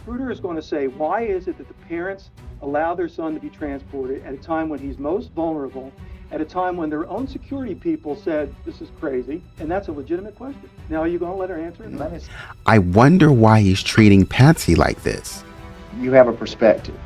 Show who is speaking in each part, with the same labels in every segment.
Speaker 1: recruiter is going to say, why is it that the parents allow their son to be transported at a time when he's most vulnerable, at a time when their own security people said, this is crazy, and that's a legitimate question. Now, are you going to let her answer it?
Speaker 2: I wonder why he's treating Patsy like this.
Speaker 3: You have a perspective.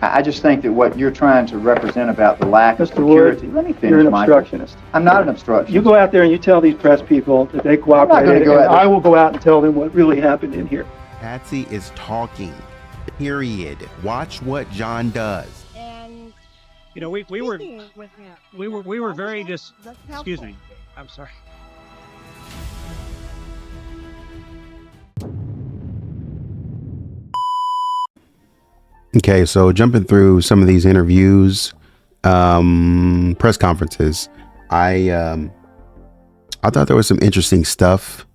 Speaker 3: I just think that what you're trying to represent about the lack of security.
Speaker 1: Wood,
Speaker 3: let me finish,
Speaker 1: you're an
Speaker 3: Michael.
Speaker 1: obstructionist.
Speaker 3: I'm not an obstructionist.
Speaker 1: You go out there and you tell these press people that they cooperated, and I will go out and tell them what really happened in here.
Speaker 2: Patsy is talking, period. Watch what John does.
Speaker 4: And
Speaker 5: you know, we were very excuse me. I'm sorry.
Speaker 2: Okay, so jumping through some of these interviews, press conferences, I thought there was some interesting stuff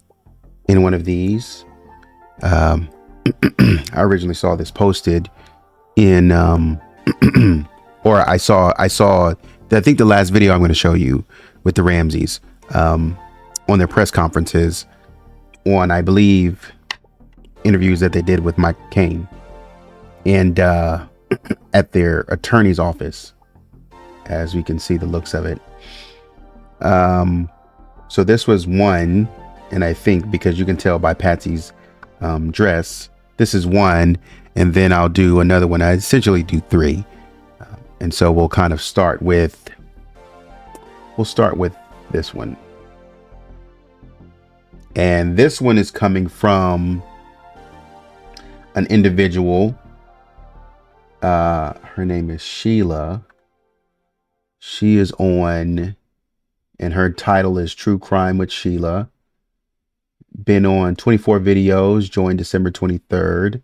Speaker 2: in one of these. I originally saw this posted in, or I think the last video I'm going to show you with the Ramseys, on their press conferences on, I believe, interviews that they did with Michael Kane. And at their attorney's office, as we can see the looks of it. So this was one, and I think because you can tell by Patsy's dress, this is one, and then I'll do another one. I essentially do three, and so we'll kind of start with this one, and this one is coming from an individual. Her name is Sheila. She is on, and her title is True Crime with Sheila. Been on 24 videos, joined December 23rd.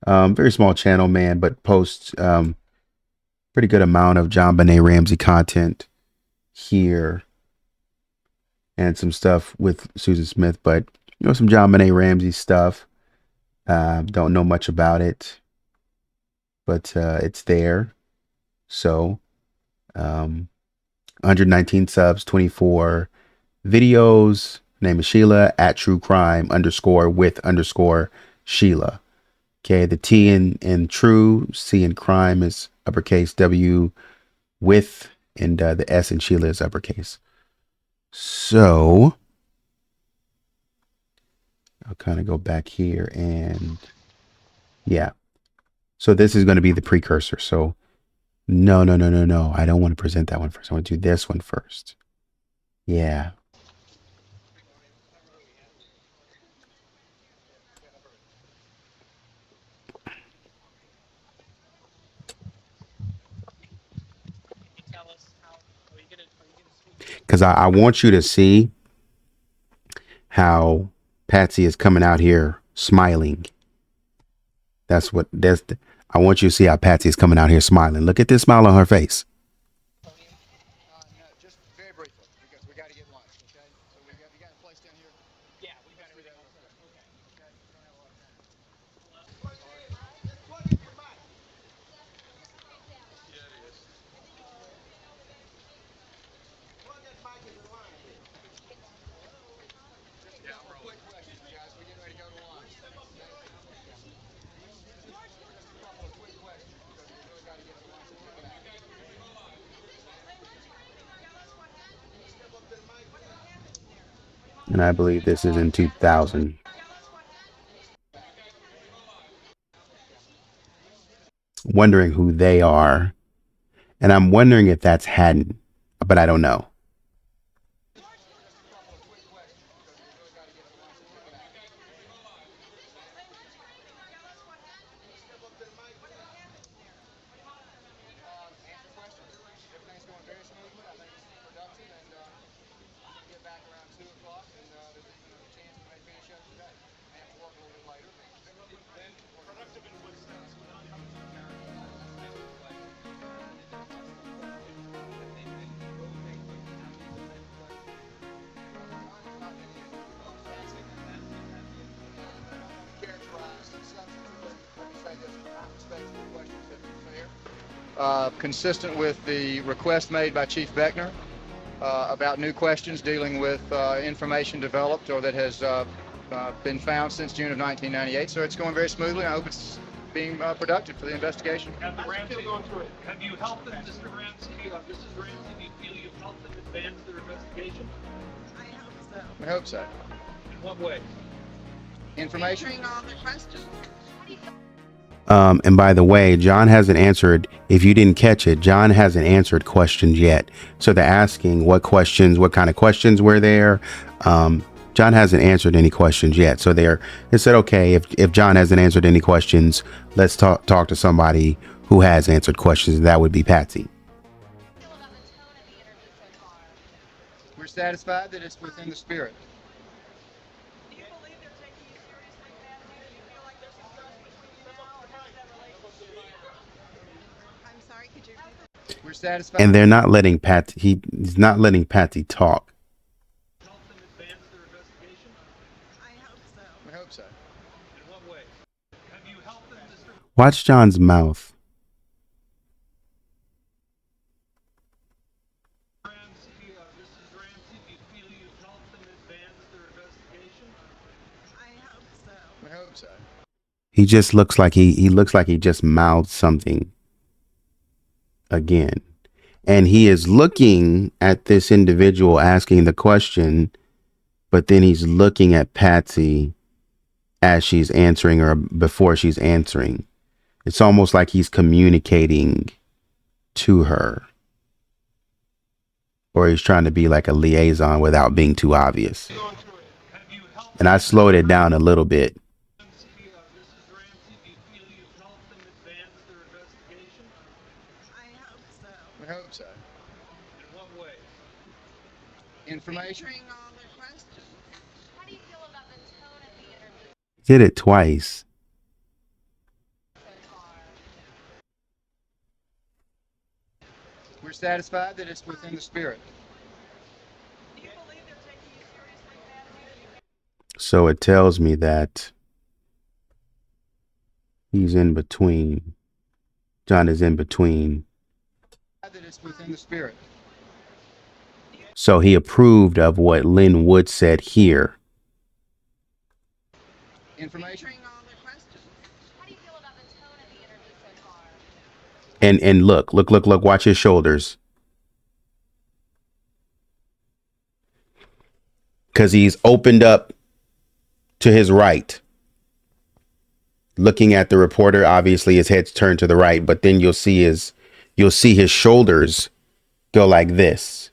Speaker 2: Very small channel, man, but posts pretty good amount of JonBenét Ramsey content here. And some stuff with Susan Smith, but you know, some JonBenét Ramsey stuff. Don't know much about it, but it's there. So 119 subs, 24 videos. Name is Sheila, at True Crime _with _Sheila. Okay, the T in True, C in Crime is uppercase, W with, and the S in Sheila is uppercase. So I'll kind of go back here, and yeah. So this is going to be the precursor. So no. I don't want to present that one first. I want to do this one first. Yeah. Because I want you to see how Patsy is coming out here smiling. I want you to see how Patsy is coming out here smiling. Look at this smile on her face.
Speaker 6: No, just very briefly, because we got to get lunch, okay? So we got a place down here? Yeah, we got everything else. Okay. We don't have a lot of time. Plug in your mic. Yeah, it is. Plug that mic in the line. Yeah, quick questions, guys. We're getting ready to go to lunch. Just a couple of quick questions, because we really got to get to lunch and get back.
Speaker 2: And I believe this is in 2000. Wondering who they are. And I'm wondering if that's Haddon, but I don't know.
Speaker 6: Consistent with the request made by Chief Beckner about new questions dealing with information developed or that has been found since June of 1998, so it's going very smoothly. I hope it's being productive for the investigation.
Speaker 5: Have you helped them, Mr. Ramsey? Mrs. Ramsey, do you feel you've helped them advance their investigation?
Speaker 6: I hope so. We hope so.
Speaker 5: In what way?
Speaker 6: Information.
Speaker 4: Answering all the questions.
Speaker 2: And by the way, John hasn't answered, if you didn't catch it, John hasn't answered questions yet. So they're asking what kind of questions were there. John hasn't answered any questions yet. So they said, okay, if John hasn't answered any questions, let's talk to somebody who has answered questions. And that would be Patsy.
Speaker 6: We're satisfied that it's within the spirit.
Speaker 4: Do you believe they're taking you seriously, Patsy? Do you feel like there's some trust between you now, or how's that relationship? I'm sorry, could you repeat that?
Speaker 6: We're satisfied.
Speaker 2: And they're not letting he's not letting Patsy talk.
Speaker 5: Help them advance their investigation?
Speaker 4: I hope so.
Speaker 6: We hope so.
Speaker 5: In what way? Have you helped them, Mr.
Speaker 2: Watch John's mouth.
Speaker 5: Ramsey? Mrs. Ramsey, do you feel you've helped them advance their investigation?
Speaker 4: I hope so.
Speaker 6: We hope so.
Speaker 2: He just looks like he looks like he just mouthed something again. And he is looking at this individual asking the question, but then he's looking at Patsy as she's answering or before she's answering. It's almost like he's communicating to her. Or he's trying to be like a liaison without being too obvious.
Speaker 5: Have you helped
Speaker 2: And I slowed it down a little bit.
Speaker 5: Ramsey? Mrs. Ramsey, do you feel you've helped them advance their investigation?
Speaker 4: I hope so.
Speaker 6: We hope so.
Speaker 5: In what way?
Speaker 6: Information.
Speaker 4: Answering all the questions.
Speaker 7: How do you feel about the tone of the interview
Speaker 2: Did it twice.
Speaker 7: so far?
Speaker 6: We're satisfied that it's within the spirit.
Speaker 4: Do you believe they're taking you seriously, Patsy?
Speaker 2: So it tells me that he's in between. John is in between.
Speaker 6: That it's within the spirit.
Speaker 2: So he approved of what Lin Wood said here.
Speaker 6: Information.
Speaker 4: Answering all the questions.
Speaker 7: How do you feel about the tone of the interview so far?
Speaker 2: And look, watch his shoulders. Because he's opened up to his right. Looking at the reporter, obviously his head's turned to the right, but then you'll see his shoulders go like this.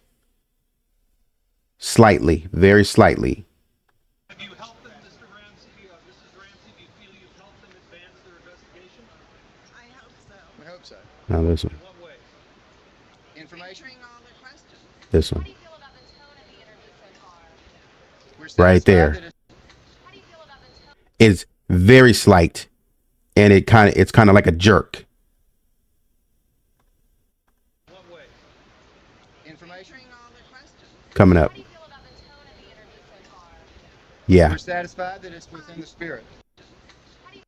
Speaker 2: Slightly, very slightly.
Speaker 5: Have you helped them, Mr. Ramsey? Mrs. Ramsey, do you feel you've helped them advance their investigation?
Speaker 4: I hope so.
Speaker 6: We hope so.
Speaker 2: Now this one,
Speaker 5: In what way?
Speaker 6: Information.
Speaker 4: Answering all the questions.
Speaker 2: this
Speaker 7: How
Speaker 2: one,
Speaker 7: do you feel about the tone of the interview so far?
Speaker 6: We're
Speaker 2: right
Speaker 6: satisfied
Speaker 2: there.
Speaker 6: that it's
Speaker 7: How do you feel about the tone?
Speaker 2: It's very slight, and it's kind of like a jerk.
Speaker 5: In what way?
Speaker 6: information.
Speaker 4: Answering all the questions.
Speaker 2: Coming up.
Speaker 7: How do you feel about the tone of the interview so far?
Speaker 2: Yeah,
Speaker 6: We're satisfied that it's within the spirit.
Speaker 7: How do you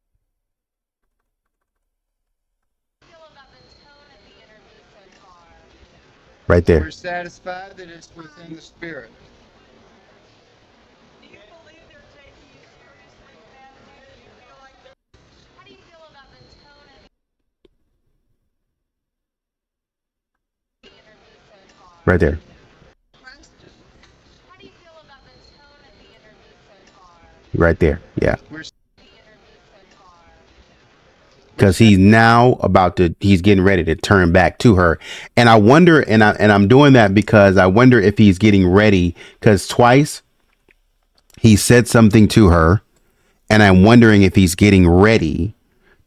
Speaker 7: feel about the tone of the interview so far?
Speaker 2: right there.
Speaker 6: We're satisfied that it's within the spirit.
Speaker 4: Do you believe they're taking you seriously, Patsy? Do you feel like they're
Speaker 7: How do you feel about the tone of the interview so far?
Speaker 2: Right there.
Speaker 4: questions?
Speaker 7: How do you feel about the tone of the interview so far?
Speaker 2: Right there. Yeah.
Speaker 6: We're
Speaker 7: The interview so far.
Speaker 2: Because he's getting ready to turn back to her. And I wonder, and I'm doing that because I wonder if he's getting ready, because twice he said something to her, and I'm wondering if he's getting ready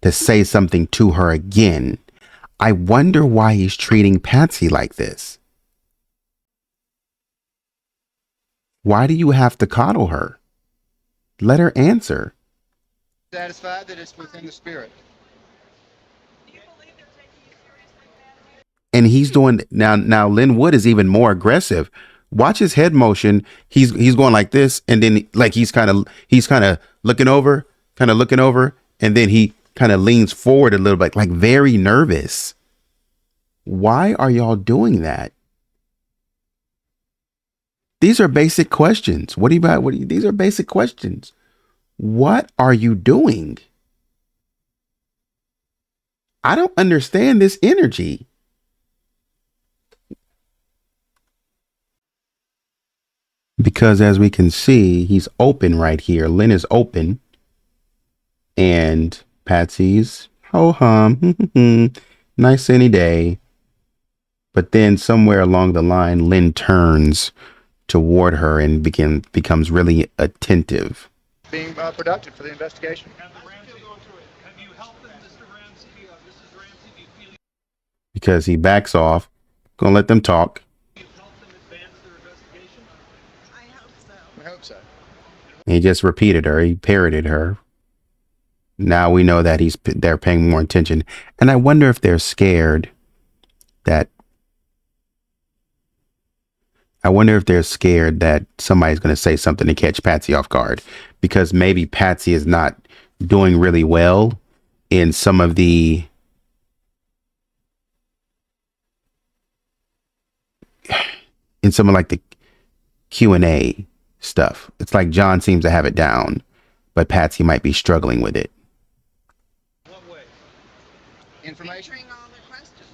Speaker 2: to say something to her again. I wonder why he's treating Patsy like this. Why do you have to coddle her? Let her answer.
Speaker 6: satisfied that it's within the spirit.
Speaker 4: Do you believe they're taking you seriously, Patsy?
Speaker 2: And he's doing now Lin Wood is even more aggressive. Watch his head motion. He's going like this, and then like he's kind of looking over, and then he kind of leans forward a little bit, like very nervous. Why are y'all doing that? These are basic questions. These are basic questions. What are you doing? I don't understand this energy. Because as we can see, he's open right here. Lin is open. And Patsy's ho hum. Nice sunny day. But then somewhere along the line, Lin turns toward her and becomes really attentive.
Speaker 6: Being productive for the investigation.
Speaker 5: Have you helped them, Mr. Ramsey? Mrs. Ramsey, do you feel
Speaker 2: Because he backs off. Gonna let them talk.
Speaker 5: you've helped them advance their investigation?
Speaker 4: I hope so.
Speaker 6: We hope so.
Speaker 2: He just repeated her. He parroted her. Now we know that they're paying more attention. And I wonder if they're scared that somebody's going to say something to catch Patsy off guard, because maybe Patsy is not doing really well in some of the like the Q&A stuff. It's like John seems to have it down, but Patsy might be struggling with it.
Speaker 5: What way?
Speaker 6: Information.
Speaker 4: Answering all the questions.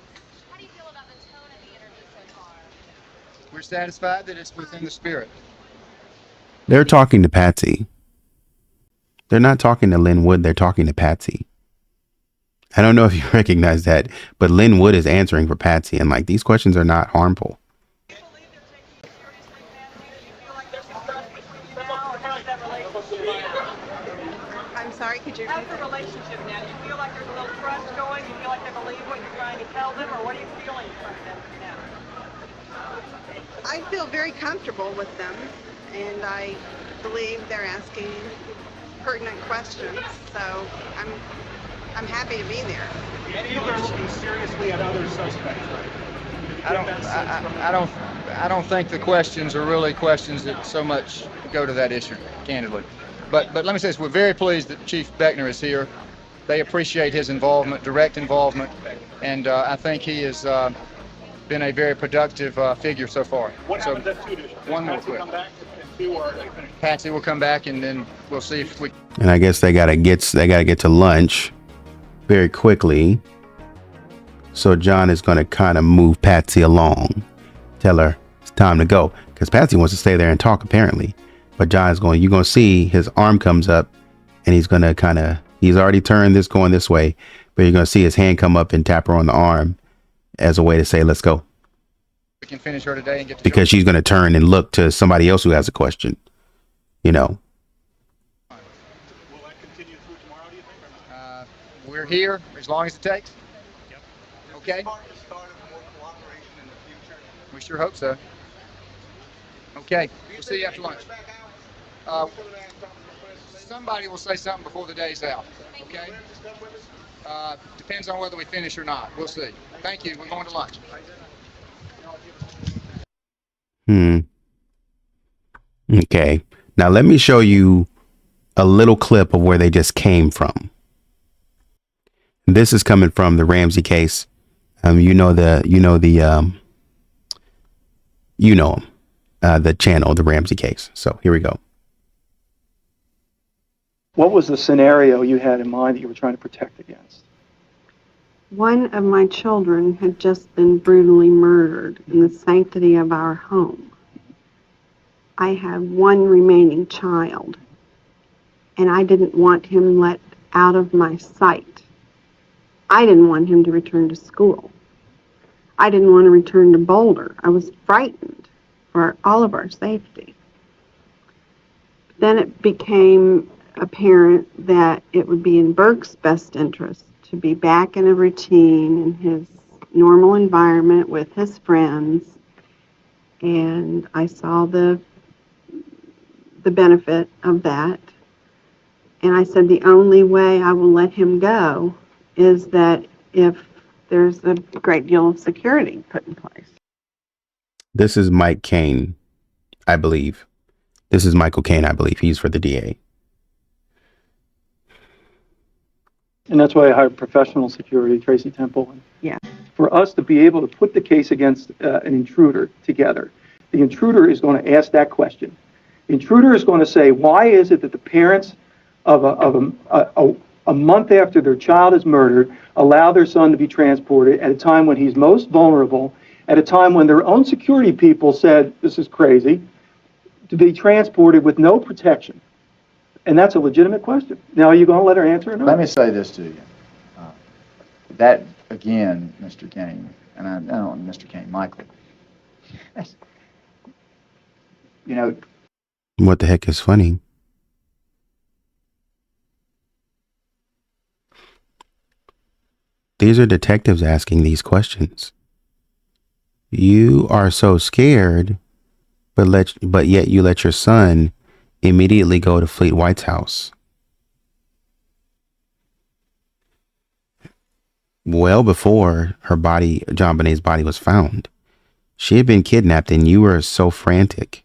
Speaker 7: How do you feel about the tone of the interview so far?
Speaker 6: We're satisfied that it's within the spirit.
Speaker 2: They're talking to Patsy. They're not talking to Lin Wood. They're talking to Patsy. I don't know if you recognize that, but Lin Wood is answering for Patsy, and like, these questions are not harmful.
Speaker 4: Do you believe they're taking you seriously, Patsy? Do you feel like there's some trust between you now, or how's that relationship now? I'm sorry, could you repeat? How's the relationship now? Do you feel like there's a little trust going? Do you feel like they believe what you're trying to tell them, or what are you feeling from them now?
Speaker 8: I feel very comfortable with them, and I believe they're asking pertinent questions, so I'm happy to be there.
Speaker 5: Any of them looking seriously at other suspects?
Speaker 6: I don't think the questions are really questions that so much go to that issue, candidly. But let me say this: we're very pleased that Chief Beckner is here. They appreciate his involvement, direct involvement, and I think he has been a very productive figure so far.
Speaker 5: What
Speaker 6: So
Speaker 5: happens at 2 dish?
Speaker 6: one more
Speaker 5: Patsy
Speaker 6: quick.
Speaker 5: come back and 2, or are they finished?
Speaker 6: Patsy will come back, and then we'll see if we.
Speaker 2: And I guess they gotta get to lunch very quickly. So John is gonna kind of move Patsy along, tell her it's time to go, because Patsy wants to stay there and talk apparently. But John is going. You're gonna see his arm comes up, and he's gonna he's already turned this going this way, but you're gonna see his hand come up and tap her on the arm as a way to say, let's go.
Speaker 6: We can finish her today and get to.
Speaker 2: Because she's gonna turn and look to somebody else who has a question. You know.
Speaker 5: Will that continue through tomorrow, do you think, or not?
Speaker 6: We're here as long as it takes.
Speaker 5: Yep.
Speaker 6: Okay.
Speaker 9: Start of more cooperation in the future.
Speaker 6: We sure hope so. Okay. We'll see you after lunch. Somebody will say something before the day's out. Okay. Depends on whether we finish or not. We'll see. Thank you. We're going to lunch.
Speaker 2: Okay. Now let me show you a little clip of where they just came from. This is coming from the Ramsey case. The channel, the Ramsey case. So here we go.
Speaker 1: What was the scenario you had in mind that you were trying to protect against?
Speaker 8: One of my children had just been brutally murdered in the sanctity of our home. I have one remaining child, and I didn't want him let out of my sight. I didn't want him to return to school. I didn't want to return to Boulder. I was frightened for all of our safety. Then it became apparent that it would be in Burke's best interest to be back in a routine in his normal environment with his friends, and I saw the benefit of that. And I said the only way I will let him go is that if there's a great deal of security put in place.
Speaker 2: This is Mike Kane, I believe. This is Michael Kane, I believe. He's for the DA.
Speaker 1: And that's why I hired professional security, Tracy Temple.
Speaker 8: Yeah.
Speaker 1: For us to be able to put the case against an intruder together, the intruder is going to ask that question. The intruder is going to say, why is it that the parents a month after their child is murdered, allow their son to be transported at a time when he's most vulnerable, at a time when their own security people said, this is crazy, to be transported with no protection? And that's a legitimate question. Now, are you going to let her answer or not?
Speaker 3: Let me say this to you. That, again, Mr. Kane, and I don't, Mr. Kane, Michael, you know,
Speaker 2: What the heck is funny? These are detectives asking these questions. You are so scared, but yet you let your son immediately go to Fleet White's house. Well before her body, JonBenét's body, was found. She had been kidnapped and you were so frantic,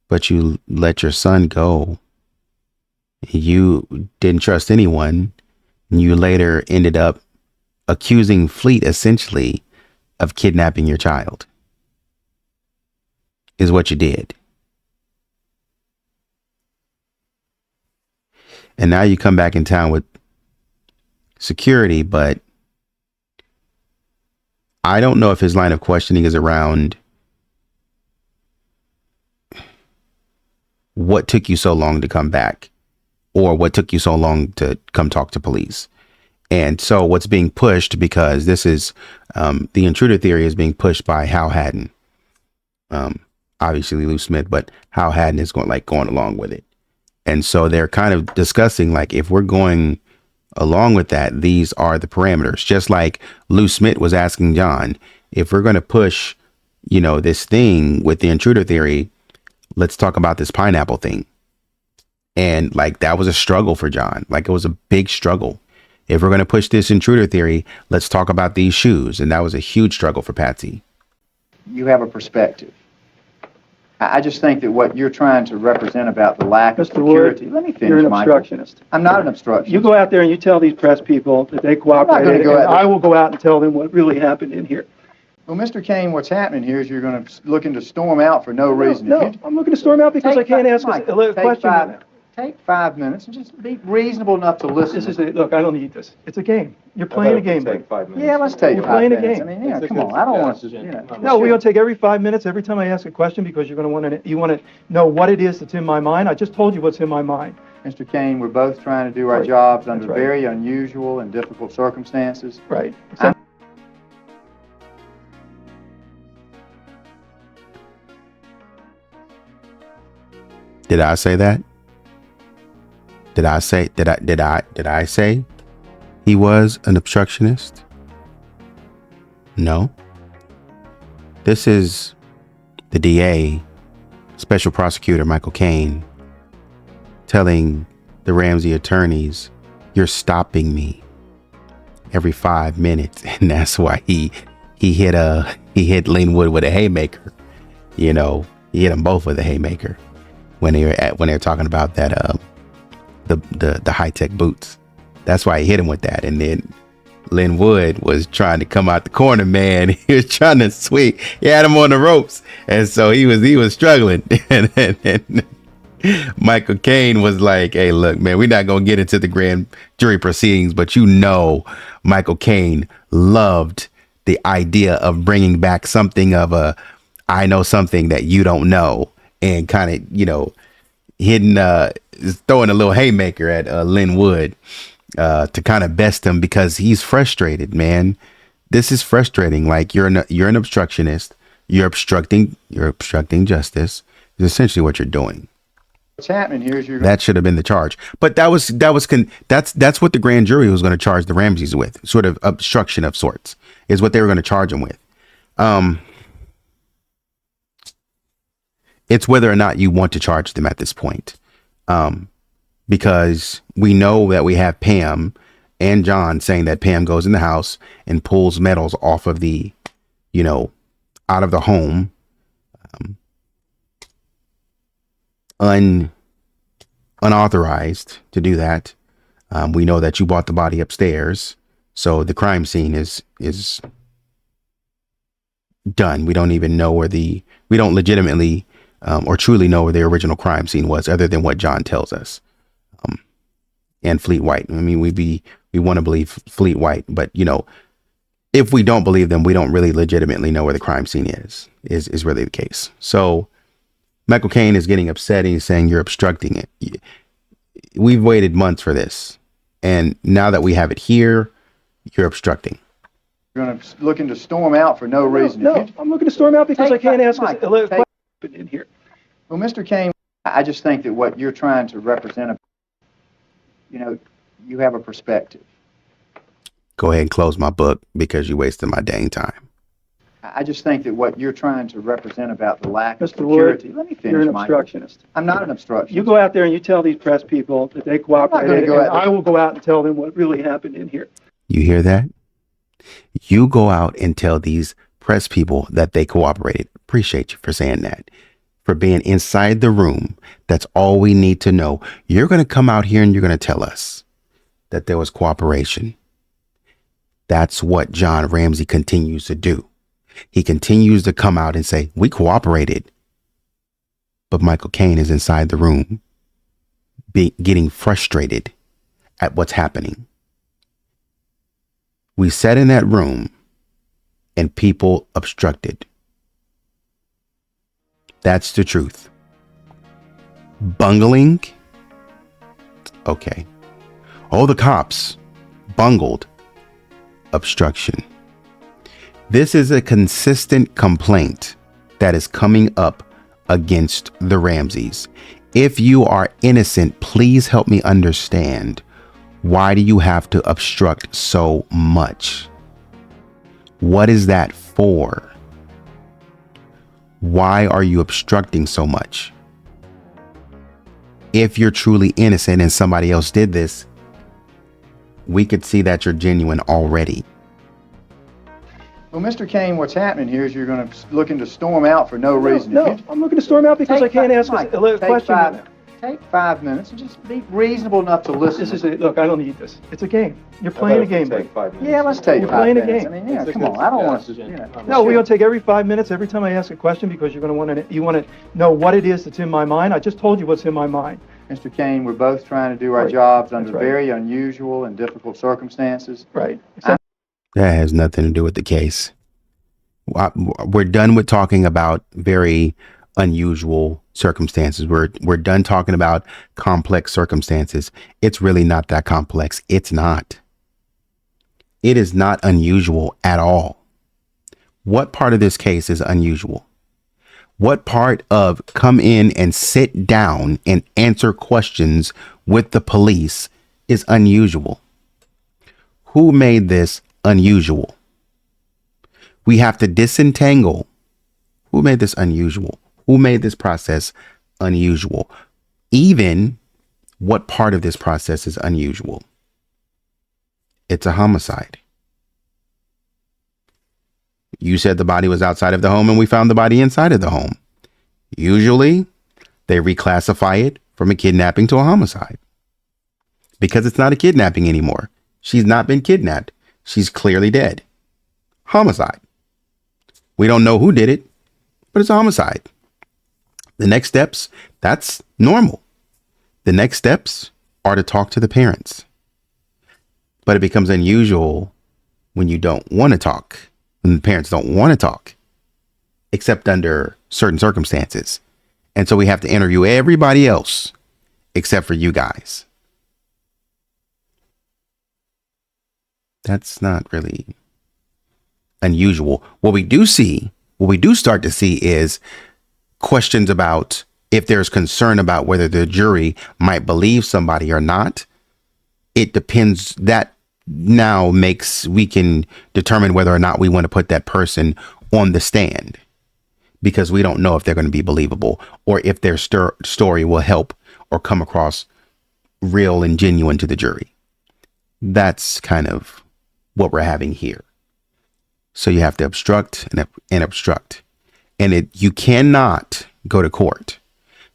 Speaker 2: but you let your son go. You didn't trust anyone. And you later ended up accusing Fleet essentially of kidnapping your child. Is what you did. And now you come back in town with security, but I don't know if his line of questioning is around what took you so long to come back or what took you so long to come talk to police. And so what's being pushed, because this is the intruder theory is being pushed by Hal Haddon. Obviously Lou Smit, but Hal Haddon is going along with it. And so they're kind of discussing, like, if we're going along with that, these are the parameters. Just like Lou Smit was asking John, if we're going to push, this thing with the intruder theory, let's talk about this pineapple thing. And like, that was a struggle for John. Like, it was a big struggle. If we're going to push this intruder theory, let's talk about these shoes. And that was a huge struggle for Patsy.
Speaker 3: you have a perspective. I just think that what you're trying to represent about the lack of security.
Speaker 1: Wood,
Speaker 3: let me finish,
Speaker 1: you're an
Speaker 3: Michael.
Speaker 1: obstructionist.
Speaker 3: I'm not an obstructionist.
Speaker 1: You go out there and you tell these press people that they cooperated, and I will go out and tell them what really happened in here.
Speaker 3: Well, Mr. Kane, what's happening here is you're going to looking to storm out for no reason.
Speaker 1: No, I'm looking to storm out because I can't ask a question.
Speaker 3: Take 5 minutes and just be reasonable enough to listen.
Speaker 1: Look, I don't need this. It's a game. You're playing a game.
Speaker 9: Take 5 minutes.
Speaker 3: Yeah, let's take
Speaker 1: You're
Speaker 3: 5
Speaker 1: playing a
Speaker 3: minutes.
Speaker 1: game.
Speaker 3: I mean, yeah, come on. I don't want to.
Speaker 1: No, we're going to take every 5 minutes every time I ask a question because you're going to you want to know what it is that's in my mind. I just told you what's in my mind.
Speaker 3: Mr. Kane, we're both trying to do our jobs under very unusual and difficult circumstances.
Speaker 1: Right.
Speaker 2: Did I say that? Did I say he was an obstructionist? No. This is the DA, Special Prosecutor Michael Kane, telling the Ramsey attorneys, you're stopping me every 5 minutes. And that's why he hit Lin Wood with a haymaker. He hit them both with a haymaker when they're talking about that the high-tech boots. That's why he hit him with that. And then Lin Wood was trying to come out the corner, man. He was trying to swing. He had him on the ropes. And so he was struggling. and Michael Kane was like, hey, look, man, we're not going to get into the grand jury proceedings, but Michael Kane loved the idea of bringing back something of a, I know something that you don't know, and kind of, hitting, throwing a little haymaker at Lin Wood to kind of best him because he's frustrated, man. This is frustrating. Like, you're an obstructionist. You're obstructing justice. Is essentially what you're doing.
Speaker 3: What's happening here is
Speaker 2: that should have been the charge, but that's what the grand jury was going to charge the Ramseys with. Sort of obstruction of sorts is what they were going to charge them with. It's whether or not you want to charge them at this point. Because we know that we have Pam and John saying that Pam goes in the house and pulls metals off of the, out of the home, unauthorized to do that. We know that you brought the body upstairs. So the crime scene is done. We don't even know we don't legitimately or truly know where the original crime scene was, other than what John tells us. and Fleet White. I mean, we want to believe Fleet White, but you know, if we don't believe them, we don't really legitimately know where the crime scene is really the case. So Michael Kane is getting upset and he's saying you're obstructing it. We've waited months for this. And now that we have it here, you're obstructing.
Speaker 3: You're going to looking to storm out for no reason.
Speaker 1: No, I'm looking to storm out because I can't ask a question in here.
Speaker 3: Well, Mr. Kane, I just think that what you're trying to represent, you know, you have a perspective.
Speaker 2: Go ahead and close my book because you wasted my dang time.
Speaker 3: I just think that what you're trying to represent about the lack of
Speaker 1: Mr. Wood,
Speaker 3: security. Let me finish,
Speaker 1: you're an
Speaker 3: Michael.
Speaker 1: obstructionist.
Speaker 3: I'm not an obstructionist.
Speaker 1: You go out there and you tell these press people that they cooperated,
Speaker 3: go
Speaker 1: and
Speaker 3: out there.
Speaker 1: I will go out and tell them what really happened in here.
Speaker 2: You hear that? You go out and tell these press people that they cooperated. Appreciate you for saying that. For being inside the room. That's all we need to know. You're going to come out here and you're going to tell us that there was cooperation. That's what John Ramsey continues to do. He continues to come out and say, we cooperated. But Michael Kane is inside the room getting frustrated at what's happening. We sat in that room and people obstructed. That's the truth. Bungling? Okay. Oh, the cops bungled. Obstruction. This is a consistent complaint that is coming up against the Ramseys. If you are innocent, please help me understand. Why do you have to obstruct so much? What is that for? Why are you obstructing so much? If you're truly innocent and somebody else did this, we could see that you're genuine already.
Speaker 3: Well, Mr. Kane, what's happening here is you're going to looking to storm out for no reason.
Speaker 1: No, I'm looking to storm out because I can't ask a question.
Speaker 3: Take 5 minutes and just be reasonable enough to listen.
Speaker 1: This is it. Look, I don't need this. It's a game. You're playing a game, buddy.
Speaker 3: Yeah, let's take
Speaker 1: You're
Speaker 3: 5
Speaker 1: playing a
Speaker 3: minutes.
Speaker 1: game.
Speaker 3: I mean, yeah, come on. I don't want us to, you know.
Speaker 1: No, we're going to take every 5 minutes every time I ask a question because you're going to want to know what it is that's in my mind. I just told you what's in my mind.
Speaker 3: Mr. Kane, we're both trying to do our
Speaker 1: Right.
Speaker 3: jobs under
Speaker 1: That's right.
Speaker 3: very unusual and difficult circumstances.
Speaker 1: Right.
Speaker 2: That has nothing to do with the case. We're done with talking about very unusual circumstances. We're done talking about complex circumstances. It's really not that complex. It's not. It is not unusual at all. What part of this case is unusual? What part of come in and sit down and answer questions with the police is unusual? Who made this unusual? We have to disentangle. Who made this unusual? Who made this process unusual? Even what part of this process is unusual? It's a homicide. You said the body was outside of the home and we found the body inside of the home. Usually they reclassify it from a kidnapping to a homicide because it's not a kidnapping anymore. She's not been kidnapped. She's clearly dead. Homicide. We don't know who did it, but it's a homicide. The next steps, that's normal. The next steps are to talk to the parents. But it becomes unusual when you don't want to talk, when the parents don't want to talk, except under certain circumstances. And so we have to interview everybody else except for you guys. That's not really unusual. What we do start to see is questions about if there's concern about whether the jury might believe somebody or not. It depends. That now we can determine whether or not we want to put that person on the stand because we don't know if they're going to be believable or if their story will help or come across real and genuine to the jury. That's kind of what we're having here. So you have to obstruct and obstruct. And you cannot go to court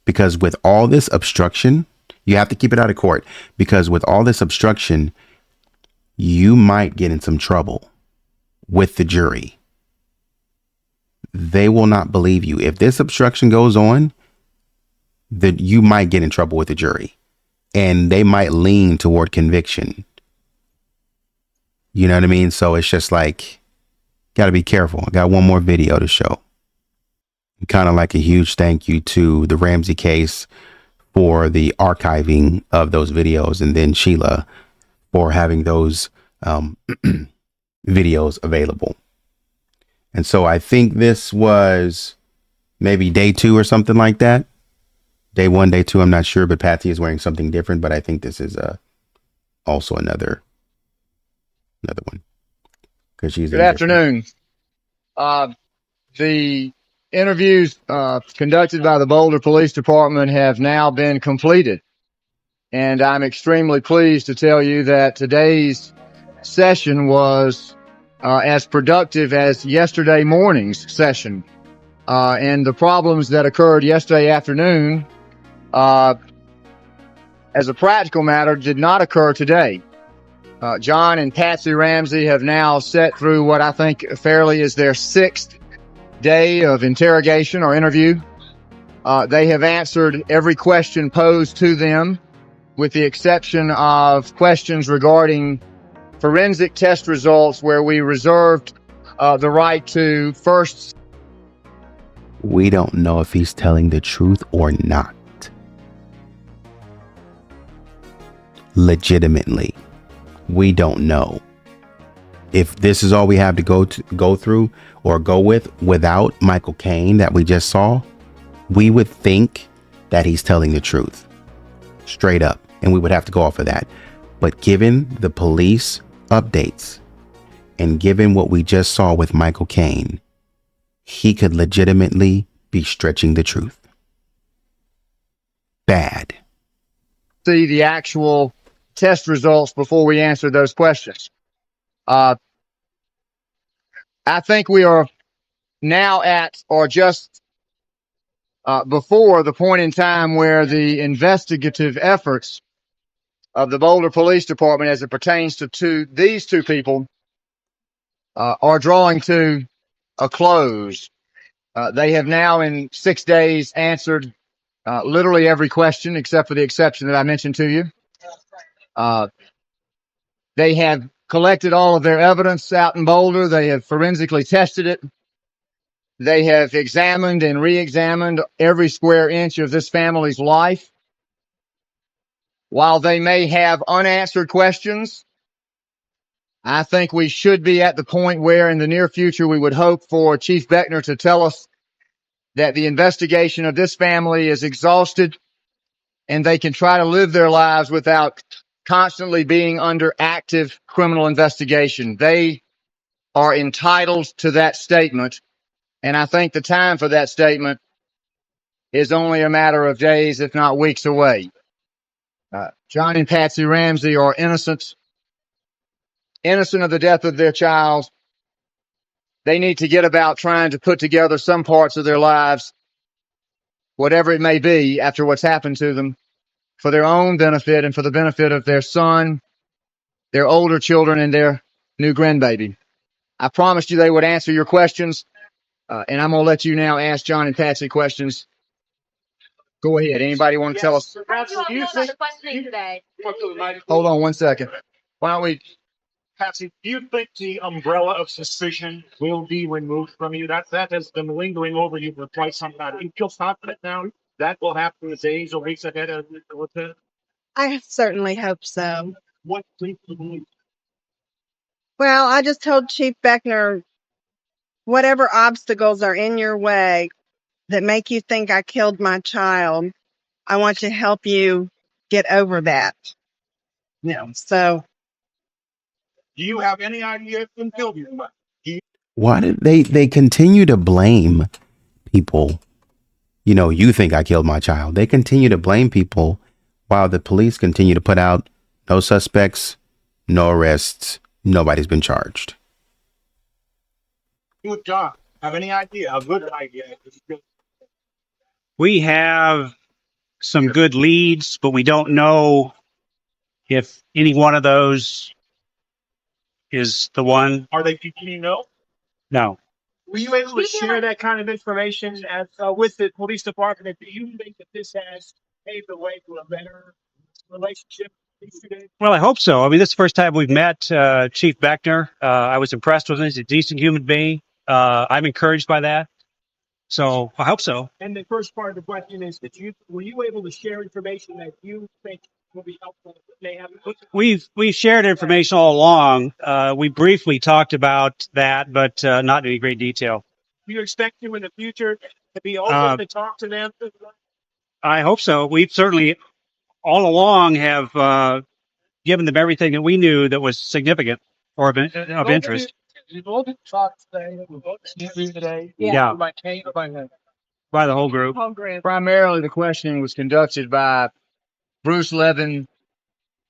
Speaker 2: because with all this obstruction, you have to keep it out of court because with all this obstruction, you might get in some trouble with the jury. They will not believe you. If this obstruction goes on, that you might get in trouble with the jury. and they might lean toward conviction. You know what I mean? So it's just like, got to be careful. I got one more video to show. Kind of like a huge thank you to the Ramsey case for the archiving of those videos, and then Sheila for having those videos available. And so I think this was maybe day 2 or something like that. Day 1, day 2, I'm not sure, but Patsy is wearing something different, but I think this is also another one. Because she's
Speaker 6: Good afternoon. The interviews conducted by the Boulder Police Department have now been completed. And I'm extremely pleased to tell you that today's session was as productive as yesterday morning's session. And the problems that occurred yesterday afternoon, as a practical matter, did not occur today. John and Patsy Ramsey have now sat through what I think fairly is their 6th day of interrogation or interview. They have answered every question posed to them, with the exception of questions regarding forensic test results, where we reserved the right to first.
Speaker 2: We don't know if he's telling the truth or not. Legitimately, we don't know. If this is all we have to go through or go with without Michael Kane that we just saw, we would think that he's telling the truth straight up, and we would have to go off of that. But given the police updates and given what we just saw with Michael Kane, he could legitimately be stretching the truth. Bad.
Speaker 6: See the actual test results before we answer those questions. I think we are now at, or just before the point in time where the investigative efforts of the Boulder Police Department as it pertains to these two people are drawing to a close. They have now in 6 days answered literally every question except for the exception that I mentioned to you. They have collected all of their evidence out in Boulder. They have forensically tested it. They have examined and re-examined every square inch of this family's life. While they may have unanswered questions, I think we should be at the point where in the near future we would hope for Chief Beckner to tell us that the investigation of this family is exhausted and they can try to live their lives without constantly being under active criminal investigation. They are entitled to that statement, and I think the time for that statement is only a matter of days, if not weeks away. John and Patsy Ramsey are innocent of the death of their child. They need to get about trying to put together some parts of their lives, whatever it may be, after what's happened to them, for their own benefit and for the benefit of their son, their older children, and their new grandbaby. I promised you they would answer your questions, and I'm going to let you now ask John and Patsy questions. Go ahead. Anybody want to tell us? Hold on one second. Why don't we?
Speaker 5: Patsy, do you think the umbrella of suspicion will be removed from you? That has been lingering over you for quite some time. Do you feel confident now that will happen in the days or weeks ahead of it?
Speaker 4: I certainly hope so.
Speaker 5: What leads you to believe?
Speaker 4: Well, I just told Chief Beckner, whatever obstacles are in your way that make you think I killed my child, I want to help you get over that. So.
Speaker 5: Do you have any idea who killed you?
Speaker 2: Why did they continue to blame people? You know, you think I killed my child. They continue to blame people while the police continue to put out no suspects, no arrests, nobody's been charged.
Speaker 5: Good job. Have any idea? A good idea.
Speaker 10: We have some good leads, but we don't know if any one of those is the one.
Speaker 5: Are they people you know?
Speaker 10: No.
Speaker 5: Were you able to share that kind of information with the police department? Do you think that this has paved the way to a better relationship these 2 days?
Speaker 10: Well, I hope so. I mean, this is the first time we've met Chief Beckner. I was impressed with him. He's a decent human being. I'm encouraged by that. So I hope so.
Speaker 5: And the first part of the question is that were you able to share information that you think will be helpful? May have.
Speaker 10: We've shared information all along. We briefly talked about that, but not in any great detail.
Speaker 5: Do you expect you in the future to be open to talk to them?
Speaker 10: I hope so. We've certainly all along have given them everything that we knew that was significant or of interest.
Speaker 5: You both talked today. We both interviewed today.
Speaker 10: Yeah.
Speaker 5: By Kane or by whom?
Speaker 10: By the whole group.
Speaker 6: Primarily, the questioning was conducted by Bruce Levin,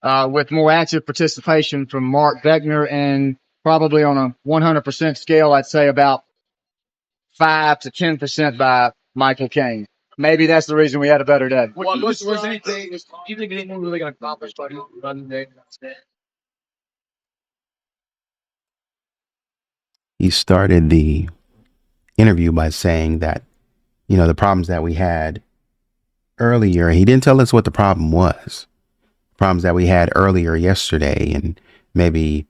Speaker 6: with more active participation from Mark Beckner, and probably on a 100% scale, I'd say about 5 to 10% by Michael Kane. Maybe that's the reason we had a better day.
Speaker 5: Was anything? Do you think anything really got accomplished by running the day?
Speaker 2: He started the interview by saying that, the problems that we had earlier, he didn't tell us what the problem was. Problems that we had earlier yesterday and maybe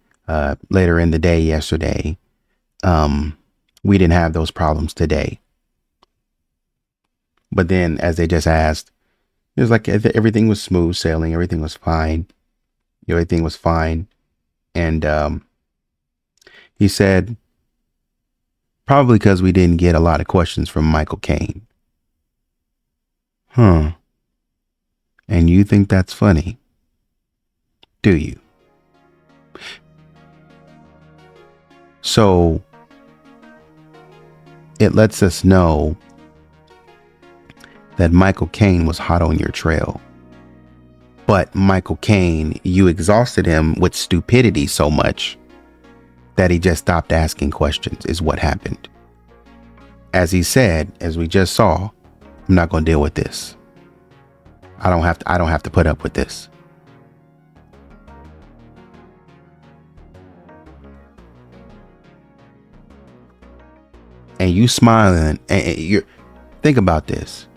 Speaker 2: later in the day yesterday, we didn't have those problems today. But then, as they just asked, it was like everything was smooth sailing. Everything was fine. Everything was fine. And he said, probably because we didn't get a lot of questions from Michael Kane. Huh. And you think that's funny? Do you? So it lets us know that Michael Kane was hot on your trail. But Michael Kane, you exhausted him with stupidity so much that he just stopped asking questions, is what happened. As he said, as we just saw, I'm not going to deal with this. I don't have to put up with this. And you smiling, and you're, think about this.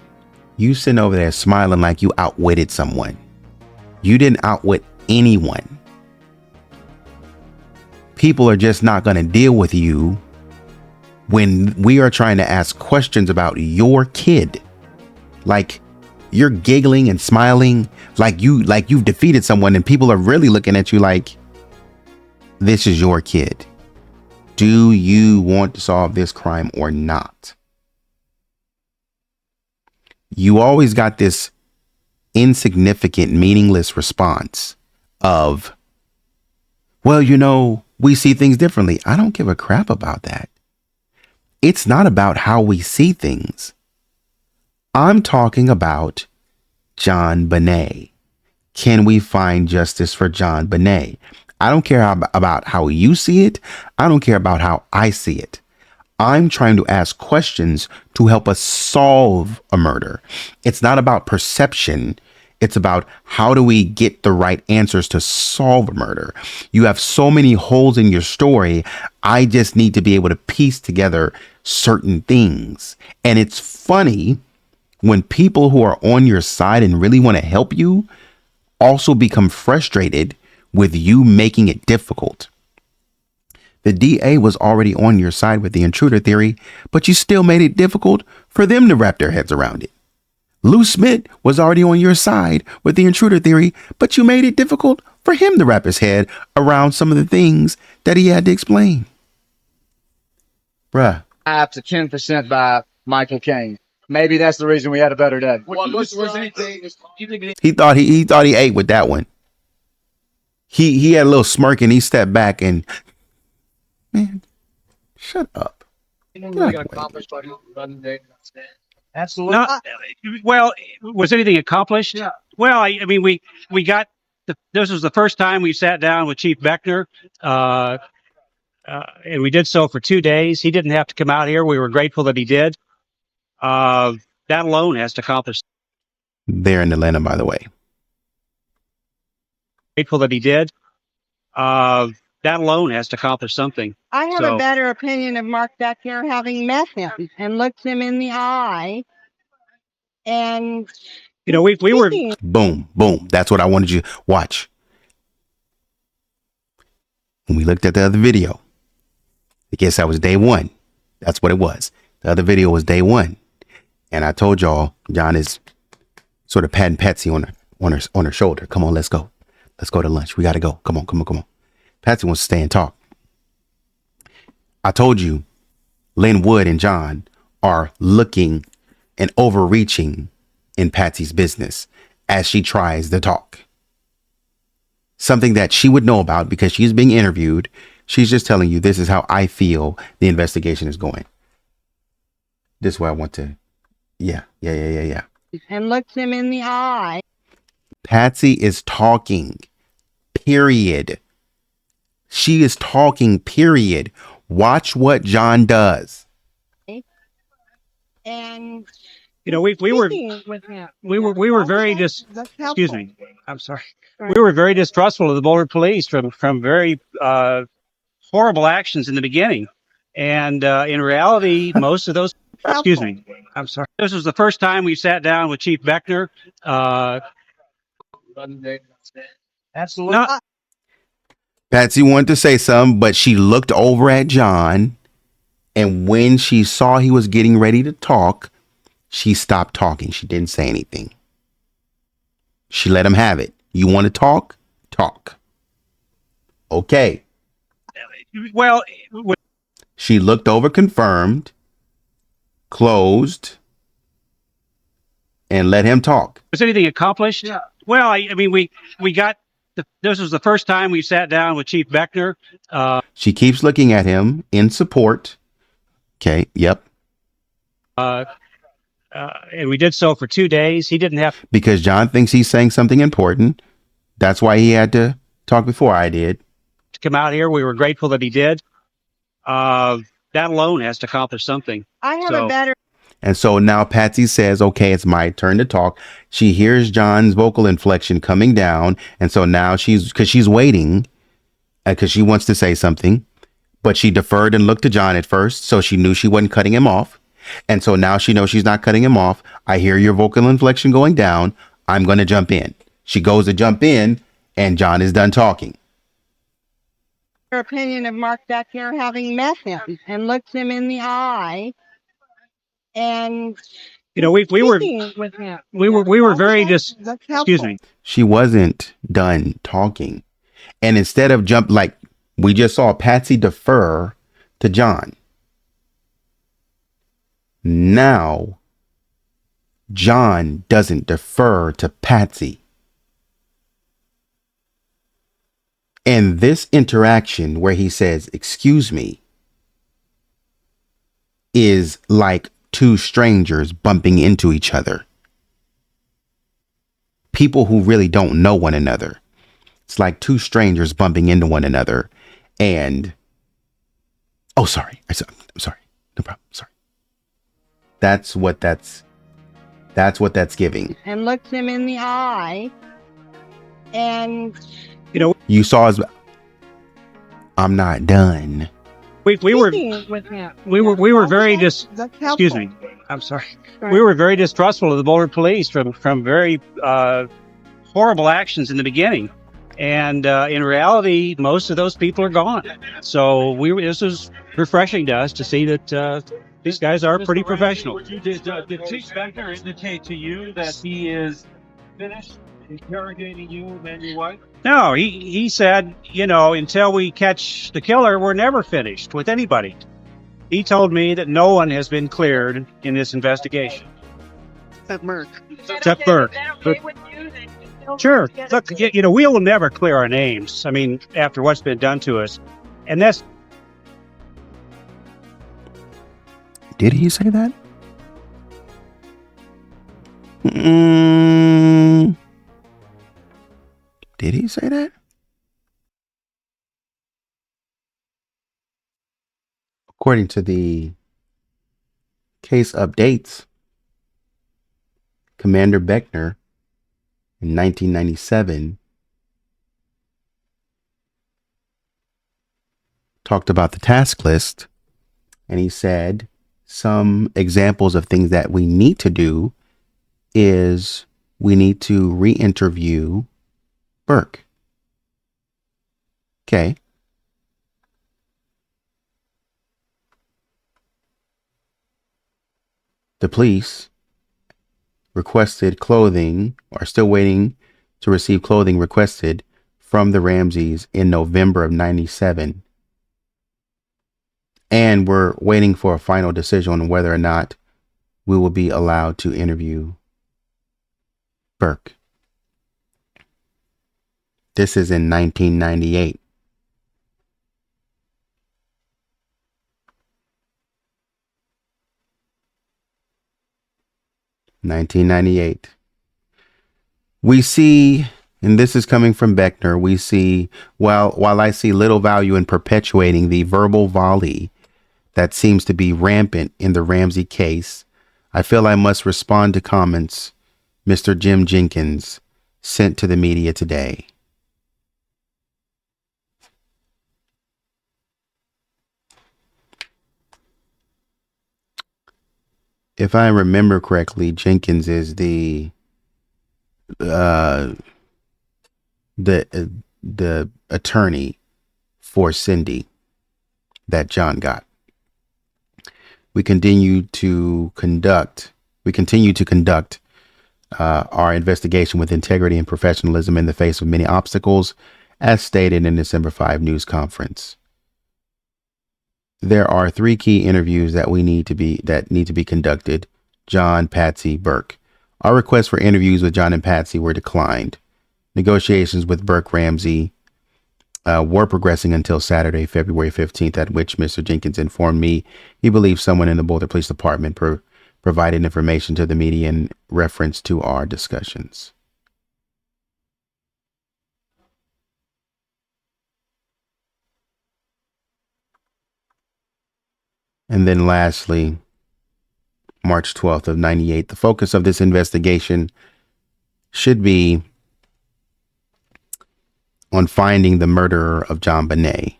Speaker 2: You sitting over there smiling like you outwitted someone. You didn't outwit anyone. People are just not going to deal with you when we are trying to ask questions about your kid. Like you're giggling and smiling like you've defeated someone, and people are really looking at you like, this is your kid. Do you want to solve this crime or not? You always got this insignificant, meaningless response of, well, we see things differently. I don't give a crap about that. It's not about how we see things. I'm talking about JonBenét. Can we find justice for JonBenét? I don't care about how you see it. I don't care about how I see it. I'm trying to ask questions to help us solve a murder. It's not about perception. It's about how do we get the right answers to solve a murder. You have so many holes in your story. I just need to be able to piece together certain things. And it's funny when people who are on your side and really want to help you also become frustrated with you making it difficult. The DA was already on your side with the intruder theory, but you still made it difficult for them to wrap their heads around it. Lou Smit was already on your side with the intruder theory, but you made it difficult for him to wrap his head around some of the things that he had to explain. Bruh.
Speaker 6: 5 to 10% by Michael Kane. Maybe that's the reason we had a better day.
Speaker 2: He thought he ate with that one. He had a little smirk and he stepped back and, man, shut up.
Speaker 10: Absolutely. Not, well, was anything accomplished? Yeah. Well, I mean, we got this was the first time we sat down with Chief Beckner, and we did so for 2 days. He didn't have to come out here. We were grateful that he did. That alone has to accomplish.
Speaker 2: They're in Atlanta, by the way.
Speaker 10: Grateful that he did. That alone has to accomplish something.
Speaker 11: I have a better opinion of Mark Beckner having met him and looked him in the eye and
Speaker 10: we were
Speaker 2: Boom, boom. That's what I wanted you to watch. When we looked at the other video, I guess that was day one. That's what it was. The other video was day one. And I told y'all, John is sort of patting Patsy on her shoulder. Come on, let's go. Let's go to lunch. We got to go. Come on. Patsy wants to stay and talk. I told you, Lin Wood and John are looking and overreaching in Patsy's business as she tries to talk. Something that she would know about because she's being interviewed. She's just telling you, this is how I feel the investigation is going. This is where I want to. Yeah.
Speaker 11: And looks him in the eye.
Speaker 2: Patsy is talking, period. She is talking, period. Watch what John does.
Speaker 11: And
Speaker 10: we were very excuse me. I'm sorry. We were very distrustful of the Boulder police from very horrible actions in the beginning, and in reality, most of those. Excuse me. I'm sorry. This was the first time we sat down with Chief Beckner. Not.
Speaker 2: Patsy wanted to say something, but she looked over at John, and when she saw he was getting ready to talk, she stopped talking. She didn't say anything. She let him have it. You want to talk? Talk. Okay.
Speaker 10: Well,
Speaker 2: she looked over, confirmed, closed, and let him talk.
Speaker 10: Was anything accomplished? Yeah. Well, I mean, we got. This was the first time we sat down with Chief Beckner.
Speaker 2: She keeps looking at him in support. Okay. Yep.
Speaker 10: And we did so for 2 days. He didn't have.
Speaker 2: Because John thinks he's saying something important. That's why he had to talk before I did.
Speaker 10: To come out here, we were grateful that he did. That alone has to accomplish something.
Speaker 11: I have a better.
Speaker 2: And so now Patsy says, okay, it's my turn to talk. She hears John's vocal inflection coming down. And so now she's waiting because she wants to say something, but she deferred and looked to John at first. So she knew she wasn't cutting him off. And so now she knows she's not cutting him off. I hear your vocal inflection going down. I'm going to jump in. She goes to jump in and John is done talking.
Speaker 11: Your opinion of Mark Beckner having met him and looked him in the eye. And
Speaker 10: we were very excuse me.
Speaker 2: She wasn't done talking. And instead of like we just saw Patsy defer to John. Now John doesn't defer to Patsy. And this interaction where he says, "Excuse me," is like two strangers bumping into each other. People who really don't know one another. It's like two strangers bumping into one another. And, oh, sorry. I'm sorry. No problem. Sorry. That's what that's giving.
Speaker 11: And looked him in the eye. And,
Speaker 2: you saw his, I'm not done.
Speaker 10: We were very excuse me. I'm sorry. We were very distrustful of the Boulder police from very horrible actions in the beginning, and in reality, most of those people are gone. So this was refreshing to us to see that these guys are pretty professional.
Speaker 5: Did Chief Beckner indicate to you that he is finished interrogating you and your wife?
Speaker 10: No, he said, until we catch the killer, we're never finished with anybody. He told me that no one has been cleared in this investigation.
Speaker 11: Except Merck.
Speaker 10: Except Merck. Sure. Look, we will never clear our names. I mean, after what's been done to us. And that's...
Speaker 2: Did he say that? Did he say that? According to the case updates, Commander Beckner in 1997 talked about the task list, and he said some examples of things that we need to do is we need to re-interview Burke. Okay. The police requested clothing, are still waiting to receive clothing requested from the Ramseys in November of 97. And we're waiting for a final decision on whether or not we will be allowed to interview Burke. This is in 1998. We see, and this is coming from Beckner, we see, while I see little value in perpetuating the verbal volley that seems to be rampant in the Ramsey case, I feel I must respond to comments Mr. Jim Jenkins sent to the media today. If I remember correctly, Jenkins is the attorney for Cindy that John got. We continue to conduct our investigation with integrity and professionalism in the face of many obstacles, as stated in December 5 news conference. There are 3 key interviews that need to be conducted. John, Patsy, Burke. Our requests for interviews with John and Patsy were declined. Negotiations with Burke Ramsey were progressing until Saturday, February 15th, at which Mr. Jenkins informed me he believes someone in the Boulder Police Department provided information to the media in reference to our discussions. And then lastly, March 12th of 98, the focus of this investigation should be on finding the murderer of JonBenét.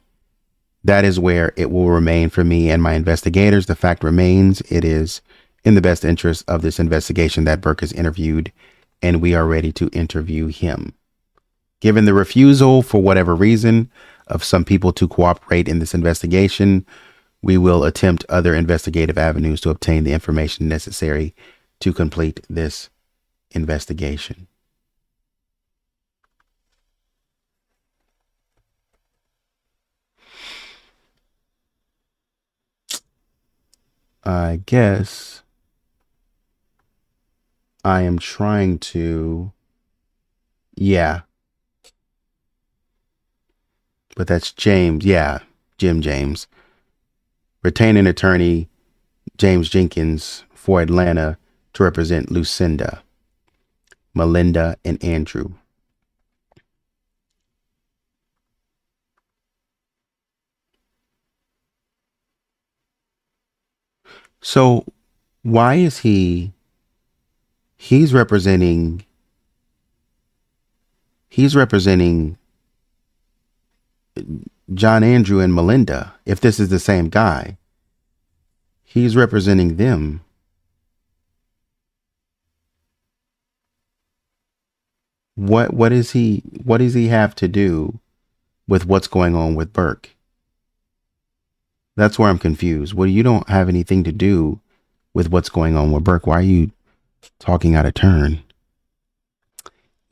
Speaker 2: That is where it will remain for me and my investigators. The fact remains, it is in the best interest of this investigation that Burke is interviewed, and we are ready to interview him. Given the refusal, for whatever reason, of some people to cooperate in this investigation, we will attempt other investigative avenues to obtain the information necessary to complete this investigation. I guess I am trying to, but that's James. Jim James. Retain an attorney, James Jenkins, for Atlanta to represent Lucinda, Melinda, and Andrew. So why is he's representing John, Andrew, and Melinda? If this is the same guy, he's representing them. What does he have to do with what's going on with Burke? That's where I'm confused. Well, you don't have anything to do with what's going on with Burke. Why are you talking out of turn?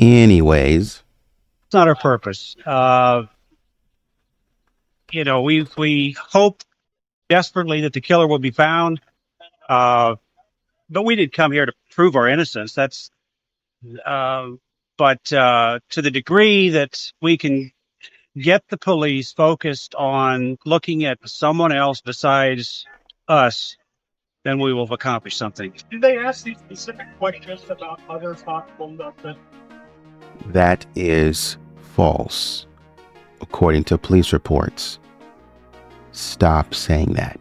Speaker 2: Anyways,
Speaker 10: It's not our purpose. We hope desperately that the killer will be found. But we didn't come here to prove our innocence. But to the degree that we can get the police focused on looking at someone else besides us, then we will have accomplished something.
Speaker 5: Did they ask these specific questions about other possible nothing?
Speaker 2: that is false, according to police reports. Stop saying that.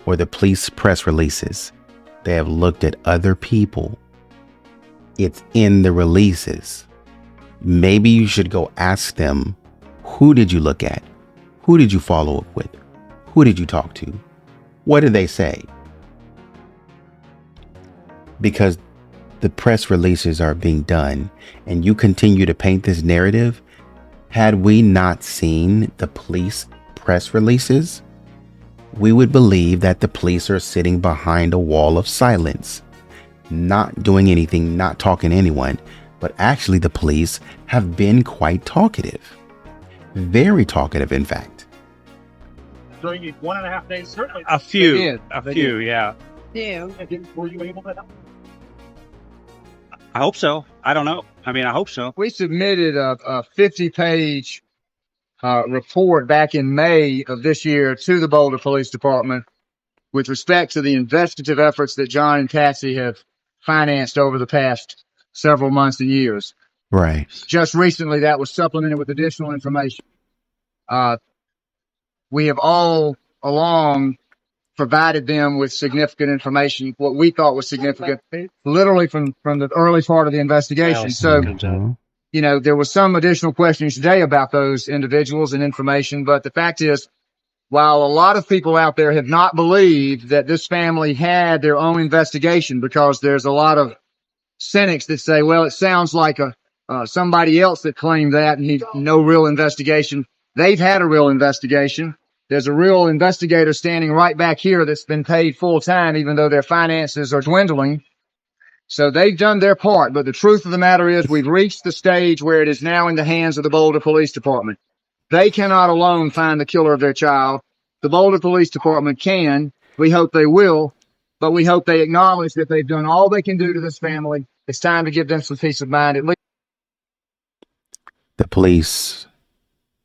Speaker 2: Or the police press releases. They have looked at other people. It's in the releases. Maybe you should go ask them, who did you look at? Who did you follow up with? Who did you talk to? What did they say? Because the press releases are being done and you continue to paint this narrative, had we not seen the police press releases, we would believe that the police are sitting behind a wall of silence, not doing anything, not talking to anyone. But actually the police have been quite talkative, very talkative, in fact.
Speaker 5: So you need 1.5 days, certainly.
Speaker 10: A few, yeah.
Speaker 11: Yeah.
Speaker 5: Were you able to help?
Speaker 10: I hope so. I don't know. I mean, I hope so.
Speaker 6: We submitted a 50-page report back in May of this year to the Boulder Police Department with respect to the investigative efforts that John and Patsy have financed over the past several months and years.
Speaker 2: Right.
Speaker 6: Just recently, that was supplemented with additional information. We have all along provided them with significant information, what we thought was significant, literally from the early part of the investigation. So, you know, there was some additional questions today about those individuals and information, but the fact is, while a lot of people out there have not believed that this family had their own investigation, because there's a lot of cynics that say, well, it sounds like somebody else that claimed that and no real investigation. They've had a real investigation. There's a real investigator standing right back here that's been paid full time, even though their finances are dwindling. So they've done their part. But the truth of the matter is we've reached the stage where it is now in the hands of the Boulder Police Department. They cannot alone find the killer of their child. The Boulder Police Department can. We hope they will. But we hope they acknowledge that they've done all they can do to this family. It's time to give them some peace of mind. At least
Speaker 2: The police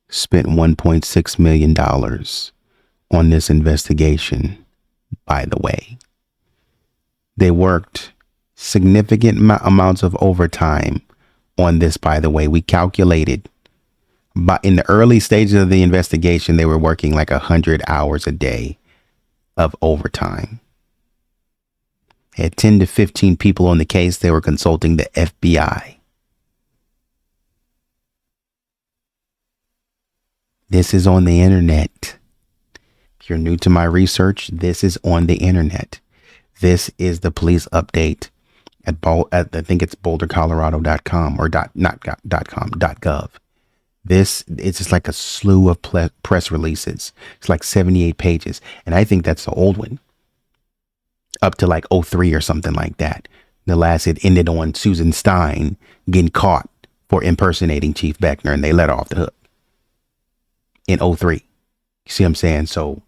Speaker 2: spent $1.6 million on this investigation, by the way. They worked significant amounts of overtime on this, by the way. We calculated, but in the early stages of the investigation, they were working like 100 hours a day of overtime. Had 10 to 15 people on the case. They were consulting the FBI. This is on the internet. If you're new to my research, this is on the internet. This is the police update at I think it's bouldercolorado.com or .com.gov. This, it's just like a slew of press releases. It's like 78 pages. And I think that's the old one. Up to like 03 or something like that. The last, it ended on Susan Stein getting caught for impersonating Chief Beckner, and they let her off the hook in 03. You see what I'm saying? So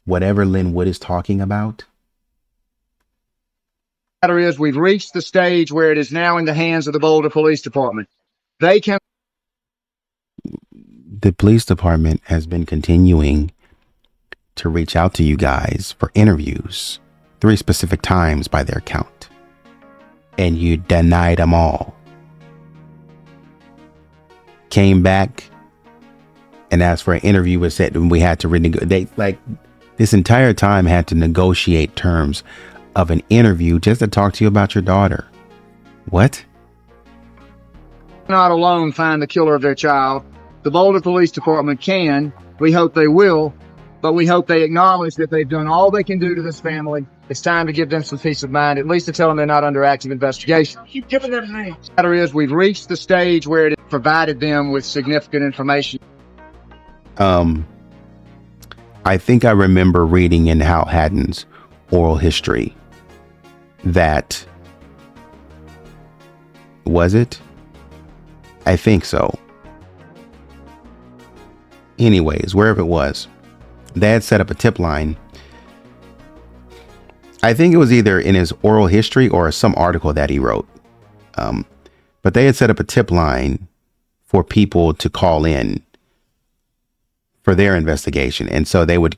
Speaker 2: whatever Lin Wood is talking about.
Speaker 6: the matter is we've reached the stage where it is now in the hands of the Boulder Police Department. They can.
Speaker 2: The police department has been continuing to reach out to you guys for interviews 3 specific times by their count, and you denied them all. Came back and asked for an interview, was said we had to renegotiate. They, like, this entire time had to negotiate terms of an interview just to talk to you about your daughter. What?
Speaker 6: Not alone find the killer of their child. The Boulder Police Department can. We hope they will. But we hope they acknowledge that they've done all they can do to this family. It's time to give them some peace of mind, at least to tell them they're not under active investigation.
Speaker 5: Keep giving them names.
Speaker 6: The matter is we've reached the stage where it provided them with significant information.
Speaker 2: I think I remember reading in Hal Haddon's oral history that, was it? I think so. Anyways, wherever it was, they had set up a tip line. I think it was either in his oral history or some article that he wrote. But they had set up a tip line for people to call in for their investigation. And so they would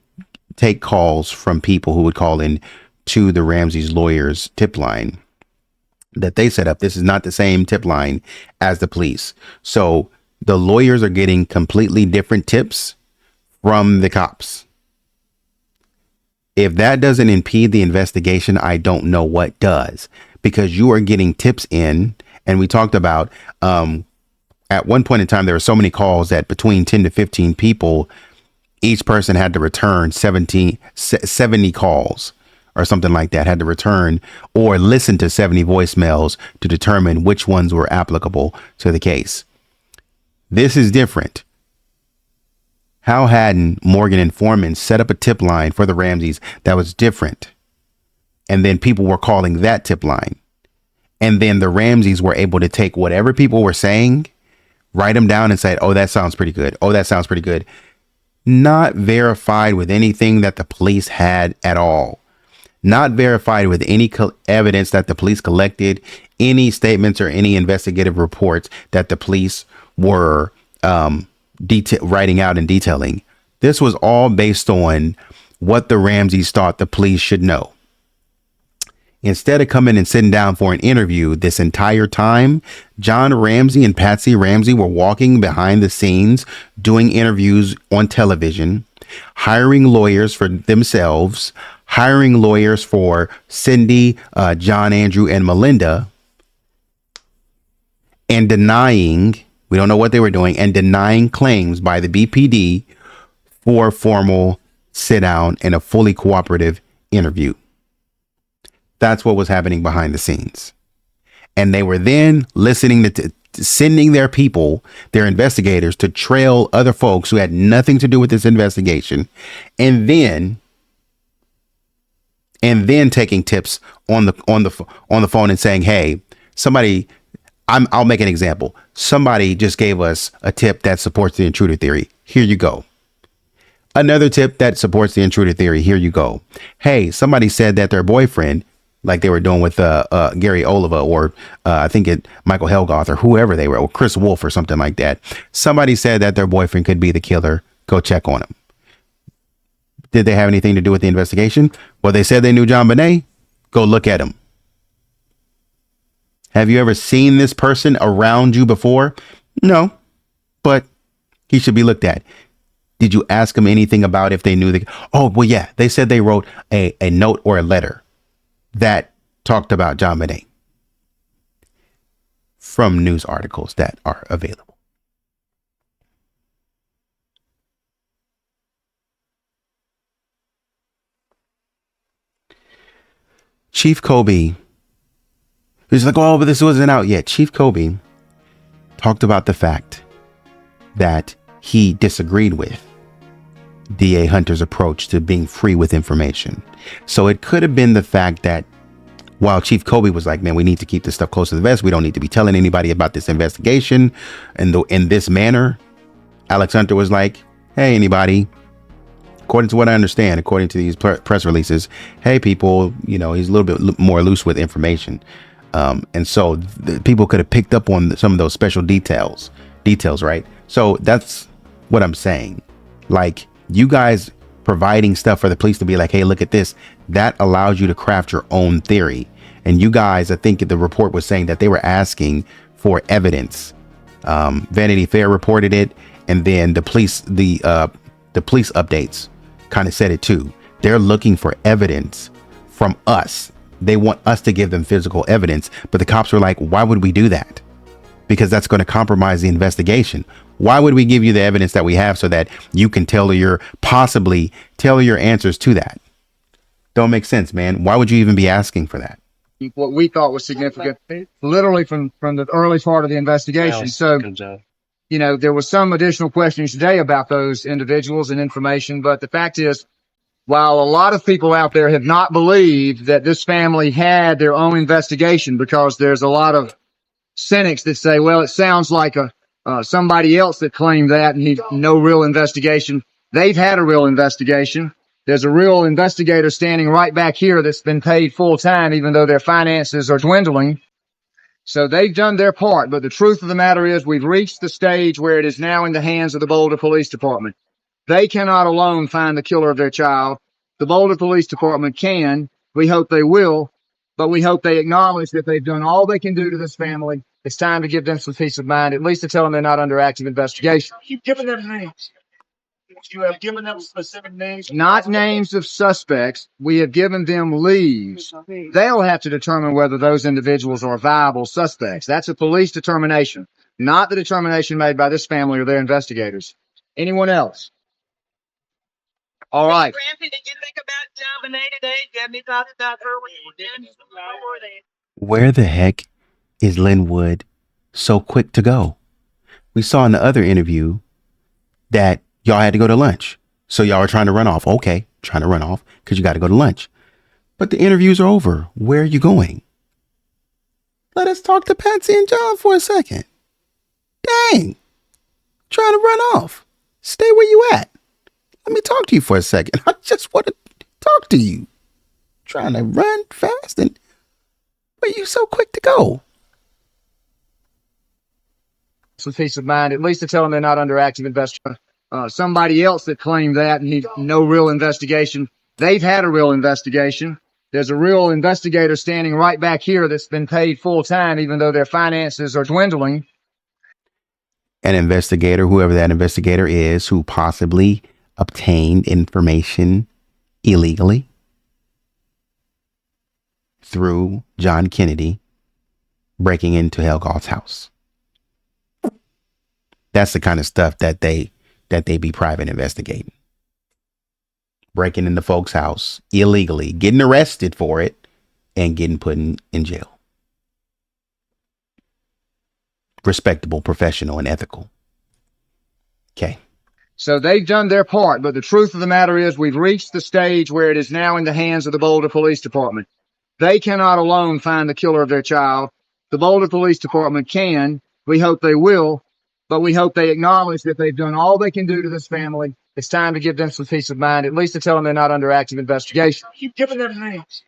Speaker 2: take calls from people who would call in to the Ramseys lawyers tip line that they set up. This is not the same tip line as the police. So the lawyers are getting completely different tips from the cops. If that doesn't impede the investigation, I don't know what does, because you are getting tips in. And we talked about at one point in time, there were so many calls that between 10 to 15 people, each person had to return 70 calls or something like that, had to return or listen to 70 voicemails to determine which ones were applicable to the case. This is different. How hadn't Morgan and Foreman set up a tip line for the Ramseys that was different? And then people were calling that tip line. And then the Ramseys were able to take whatever people were saying, write them down and say, oh, that sounds pretty good. Oh, that sounds pretty good. Not verified with anything that the police had at all. Not verified with any evidence that the police collected, any statements or any investigative reports that the police were writing out and detailing. This was all based on what the Ramseys thought the police should know. Instead of coming and sitting down for an interview this entire time, John Ramsey and Patsy Ramsey were walking behind the scenes, doing interviews on television, hiring lawyers for themselves, hiring lawyers for Cindy, John, Andrew, and Melinda, and denying, we don't know what they were doing, and denying claims by the BPD for a formal sit down and a fully cooperative interview. That's what was happening behind the scenes. And they were then listening to sending their people, their investigators, to trail other folks who had nothing to do with this investigation, and then taking tips on the phone and saying, hey, somebody, I'll make an example. Somebody just gave us a tip that supports the intruder theory. Here you go. Another tip that supports the intruder theory. Here you go. Hey, somebody said that their boyfriend, like they were doing with Gary Oliva, or I think Michael Helgoth, or whoever they were, or Chris Wolf or something like that. Somebody said that their boyfriend could be the killer. Go check on him. Did they have anything to do with the investigation? Well, they said they knew JonBenét. Go look at him. Have you ever seen this person around you before? No, but he should be looked at. Did you ask them anything about if they knew oh, well, yeah, they said they wrote a note or a letter that talked about JonBenét from news articles that are available. Chief Kobe, he's like, oh, but this wasn't out yet. Chief Kobe talked about the fact that he disagreed with DA Hunter's approach to being free with information. So it could have been the fact that while Chief Kobe was like, man, we need to keep this stuff close to the vest. We don't need to be telling anybody about this investigation. And in this manner, Alex Hunter was like, hey, anybody, according to what I understand, according to these press releases, hey, people, he's a little bit more loose with information. And so people could have picked up on some of those special details, right? So that's what I'm saying. Like, you guys providing stuff for the police to be like, hey, look at this, that allows you to craft your own theory. And you guys, I think the report was saying that they were asking for evidence. Vanity Fair reported it, and then the police updates kind of said it too. They're looking for evidence from us. They want us to give them physical evidence, but the cops were like, why would we do that? Because that's going to compromise the investigation. Why would we give you the evidence that we have so that you can possibly tailor your answers to that? Don't make sense, man. Why would you even be asking for that?
Speaker 6: What we thought was significant, literally from the early part of the investigation. So, there was some additional questions today about those individuals and information, but the fact is, while a lot of people out there have not believed that this family had their own investigation, because there's a lot of cynics that say, well, it sounds like somebody else that claimed that and no real investigation. They've had a real investigation. There's a real investigator standing right back here that's been paid full time, even though their finances are dwindling. So they've done their part. But the truth of the matter is, we've reached the stage where it is now in the hands of the Boulder Police Department. They cannot alone find the killer of their child. The Boulder Police Department can. We hope they will. But we hope they acknowledge that they've done all they can do to this family. It's time to give them some peace of mind, at least to tell them they're not under active investigation.
Speaker 5: You've given them names. You have given them specific names.
Speaker 6: Not names of suspects. We have given them leads. They'll have to determine whether those individuals are viable suspects. That's a police determination, not the determination made by this family or their investigators. Anyone else? All right.
Speaker 4: Ramsey, did you think about JonBenét today? Did you have any thoughts about her when you were doing
Speaker 2: Where the heck is Lin Wood so quick to go? We saw in the other interview that y'all had to go to lunch. So y'all are trying to run off. Okay, trying to run off because you got to go to lunch. But the interviews are over. Where are you going? Let us talk to Patsy and John for a second. Dang. Trying to run off. Stay where you at. Let me talk to you for a second. I just want to talk to you. Trying to run fast and where you so quick to go?
Speaker 6: Some peace of mind, at least to tell them they're not under active investigation. Somebody else that claimed that and no real investigation. They've had a real investigation. There's a real investigator standing right back here that's been paid full time, even though their finances are dwindling.
Speaker 2: An investigator, whoever that investigator is, who possibly obtained information illegally through John Kennedy breaking into Helgoth's house. That's the kind of stuff that they be private investigating. Breaking into folks' house illegally, getting arrested for it, and getting put in jail. Respectable, professional, and ethical. Okay.
Speaker 6: So they've done their part, but the truth of the matter is we've reached the stage where it is now in the hands of the Boulder Police Department. They cannot alone find the killer of their child. The Boulder Police Department can. We hope they will, but we hope they acknowledge that they've done all they can do to this family. It's time to give them some peace of mind, at least to tell them they're not under active investigation.
Speaker 5: Keep giving them names.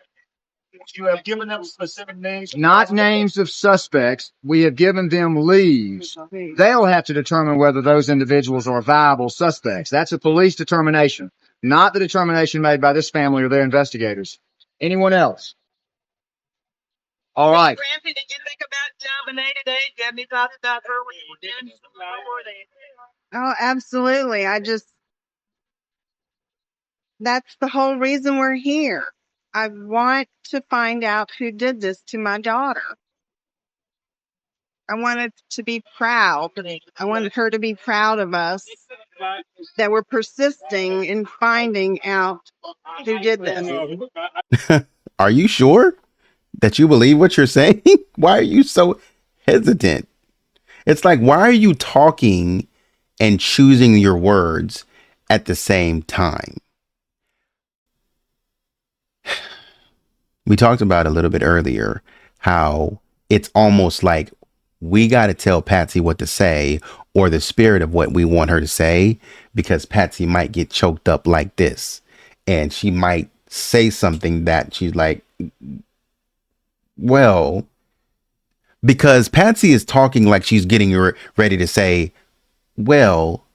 Speaker 5: You have given them specific names.
Speaker 6: Not names of suspects. We have given them leads. They'll have to determine whether those individuals are viable suspects. That's a police determination, not the determination made by this family or their investigators. Anyone else? All right.
Speaker 4: Ramsey, did you think about JonBenét today? Did you have any thoughts about her when you were doing
Speaker 11: Oh, absolutely. That's the whole reason we're here. I want to find out who did this to my daughter. I wanted to be proud. I wanted her to be proud of us that we're persisting in finding out who did this.
Speaker 2: Are you sure that you believe what you're saying? Why are you so hesitant? It's like, why are you talking and choosing your words at the same time? We talked about a little bit earlier how it's almost like we got to tell Patsy what to say or the spirit of what we want her to say, because Patsy might get choked up like this and she might say something that she's like, well, because Patsy is talking like she's getting ready to say, well,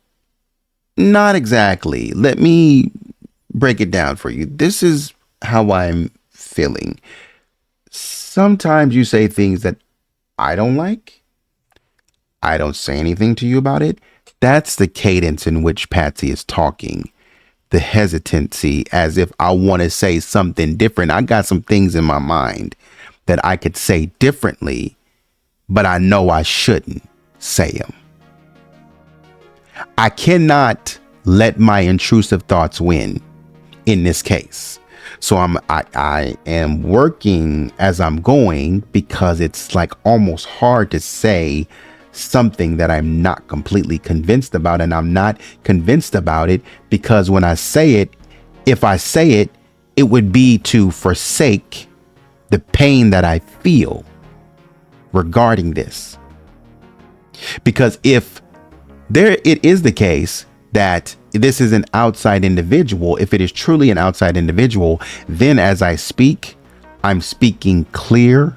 Speaker 2: not exactly. Let me break it down for you. This is how I'm feeling. Sometimes you say things that I don't like. I don't say anything to you about it. That's the cadence in which Patsy is talking. The hesitancy, as if I want to say something different. I got some things in my mind that I could say differently, but I know I shouldn't say them. I cannot let my intrusive thoughts win in this case. So I am working as I'm going, because it's like almost hard to say something that I'm not completely convinced about. And I'm not convinced about it because when I say it, if I say it, it would be to forsake the pain that I feel regarding this. Because if it is the case that this is an outside individual, if it is truly an outside individual, then as I speak, I'm speaking clear,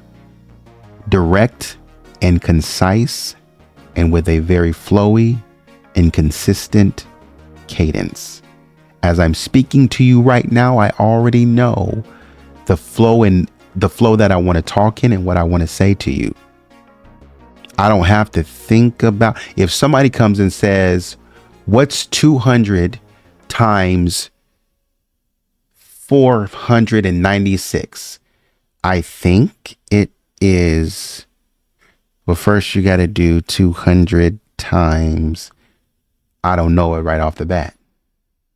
Speaker 2: direct, and concise, and with a very flowy and consistent cadence. As I'm speaking to you right now, I already know the flow that I want to talk in and what I want to say to you. I don't have to think about, if somebody comes and says, what's 200 times 496? I think it is, well, first you got to do 200 times, I don't know it right off the bat,